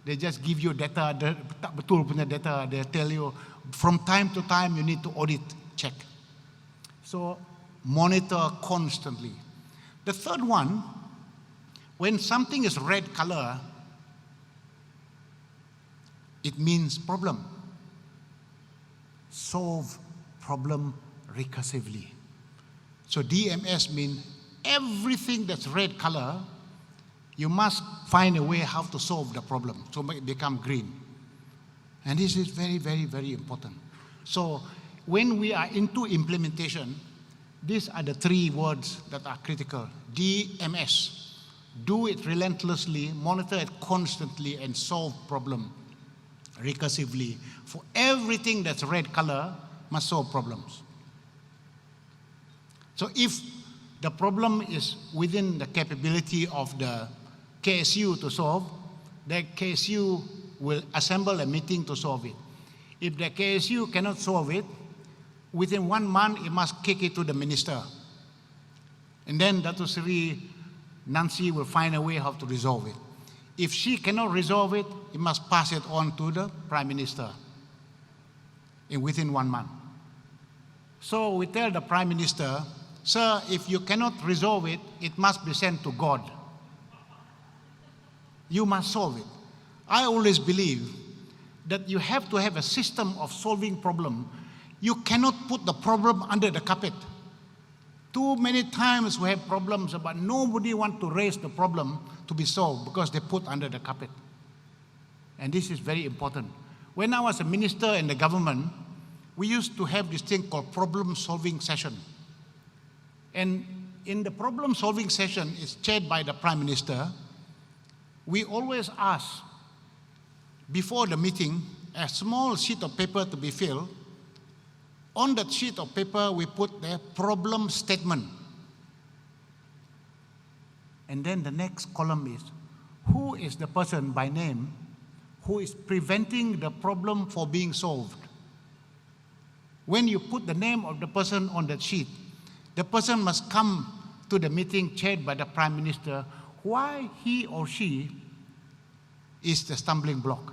They just give you data, tak betul punya data. They tell you from time to time you need to audit, check. So monitor constantly. The third one, when something is red color, it means problem. Solve problem recursively. So DMS means everything that's red color, you must find a way how to solve the problem to make it become green. And this is very, very, very important. So when we are into implementation, these are the 3 words that are critical. DMS, do it relentlessly, monitor it constantly, and solve problem recursively. For everything that's red color, must solve problems. So if the problem is within the capability of the KSU to solve, the KSU will assemble a meeting to solve it. If the KSU cannot solve it, within 1 month, it must kick it to the minister. And then Datuk Sri Nancy will find a way how to resolve it. If she cannot resolve it, it must pass it on to the Prime Minister within 1 month. So we tell the Prime Minister, sir, if you cannot resolve it, it must be sent to God. You must solve it. I always believe that you have to have a system of solving problem. You cannot put the problem under the carpet. Too many times we have problems, but nobody wants to raise the problem to be solved because they put under the carpet. And this is very important. When I was a minister in the government, we used to have this thing called problem-solving session. And in the problem-solving session, it's chaired by the Prime Minister. We always ask, before the meeting, a small sheet of paper to be filled. On that sheet of paper, we put the problem statement. And then the next column is, who is the person by name who is preventing the problem from being solved? When you put the name of the person on that sheet, the person must come to the meeting chaired by the Prime Minister why he or she is the stumbling block.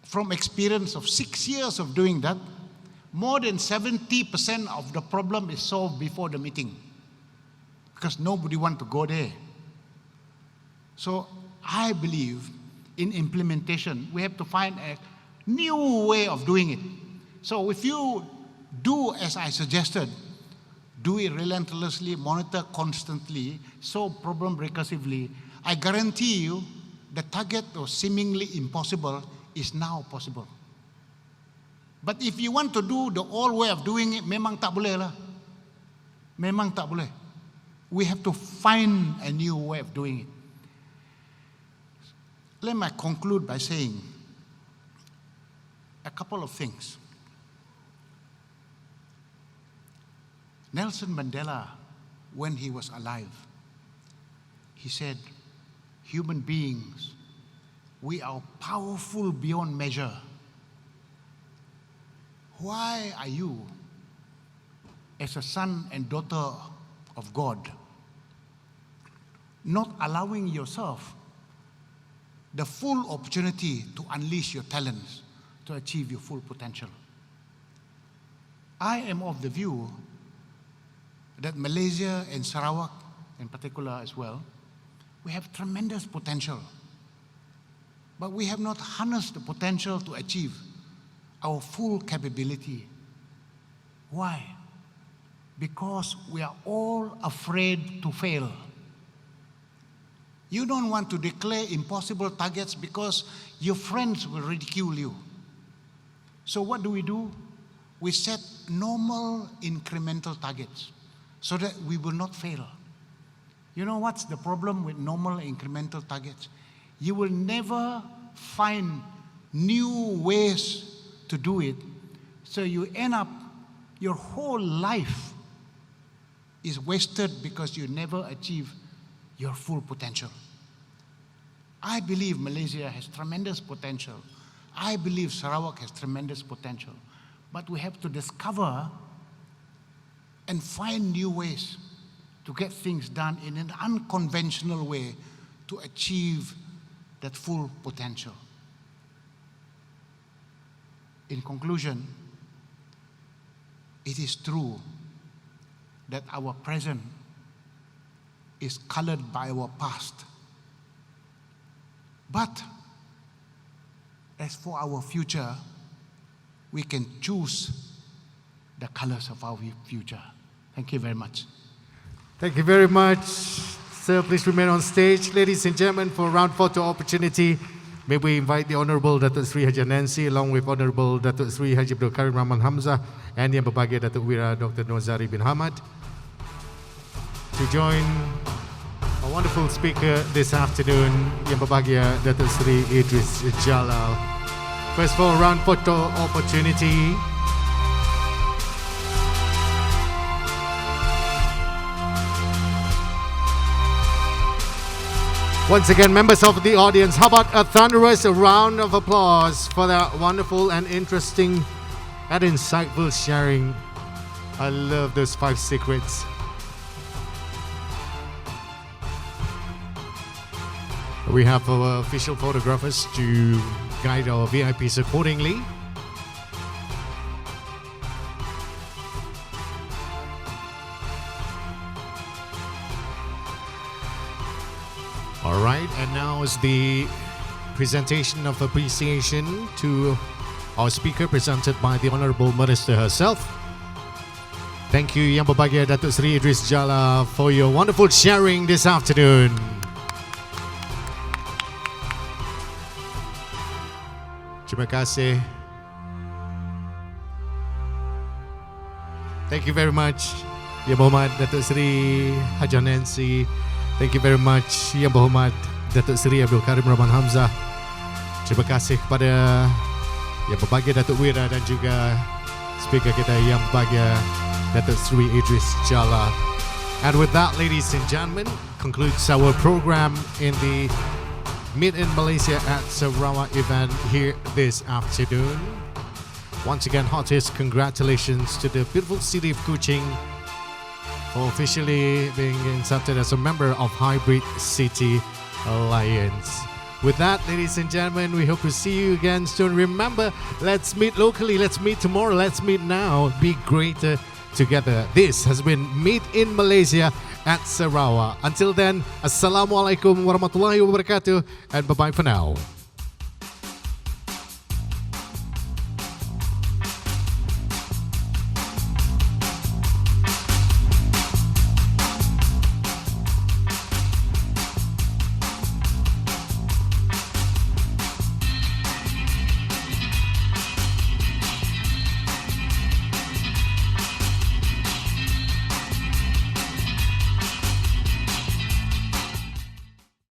From experience of 6 years of doing that, more than 70% of the problem is solved before the meeting because nobody wants to go there. So I believe in implementation, we have to find a new way of doing it. So if you do as I suggested, do it relentlessly, monitor constantly, solve problem recursively, I guarantee you the target or seemingly impossible is now possible. But if you want to do the old way of doing it, memang tak boleh lah. Memang tak boleh. We have to find a new way of doing it. Let me conclude by saying a couple of things. Nelson Mandela, when he was alive, he said, human beings, we are powerful beyond measure. Why are you, as a son and daughter of God, not allowing yourself the full opportunity to unleash your talents to achieve your full potential? I am of the view that Malaysia and Sarawak in particular as well, we have tremendous potential, but we have not harnessed the potential to achieve our full capability. Why? Because we are all afraid to fail. You don't want to declare impossible targets because your friends will ridicule you. So what do? We set normal incremental targets so that we will not fail. You know what's the problem with normal incremental targets? You will never find new ways to do it, so you end up, your whole life is wasted because you never achieve your full potential. I believe Malaysia has tremendous potential. I believe Sarawak has tremendous potential. But we have to discover and find new ways to get things done in an unconventional way to achieve that full potential. In conclusion, it is true that our present is colored by our past. But as for our future, we can choose the colors of our future. Thank you very much. Thank you very much. Sir, please remain on stage. Ladies and gentlemen, for round photo opportunity, may we invite the Honourable Datuk Sri Haji Nancy along with Honourable Datuk Sri Haji Abdul Rahman Hamzah and Yang Berbahagia Datuk Wira Dr. Zohari bin Hamad to join a wonderful speaker this afternoon, Yang Berbahagia Datuk Sri Idris Jalal. First of all, round photo opportunity. Once again, members of the audience, how about a thunderous round of applause for that wonderful and interesting and insightful sharing. I love those 5 secrets. We have our official photographers to guide our VIPs accordingly. All right, and now is the presentation of appreciation to our speaker presented by the Honourable Minister herself. Thank you Yang Berbahagia Datuk Sri Idris Jalal for your wonderful sharing this afternoon. Terima kasih. Thank you very much Yang Berhormat Datuk Sri Haji Nancy. Thank you very much Yang Berhormat Datuk Seri Abdul Rahman Hamzah. Terima kasih kepada Yang Berbahagia Datuk Wira dan juga speaker kita Yang Berbahagia Datuk Sri Idris Jalal. And with that, ladies and gentlemen, concludes our program in the Meet in Malaysia at Sarawak event here this afternoon. Once again, hottest congratulations to the beautiful city of Kuching for officially being accepted as a member of Hybrid City Alliance. With that, ladies and gentlemen, we hope to see you again soon. Remember, let's meet locally, let's meet tomorrow, let's meet now, be greater together. This has been Meet in Malaysia at Sarawak. Until then, Assalamualaikum warahmatullahi wabarakatuh, and bye-bye for now.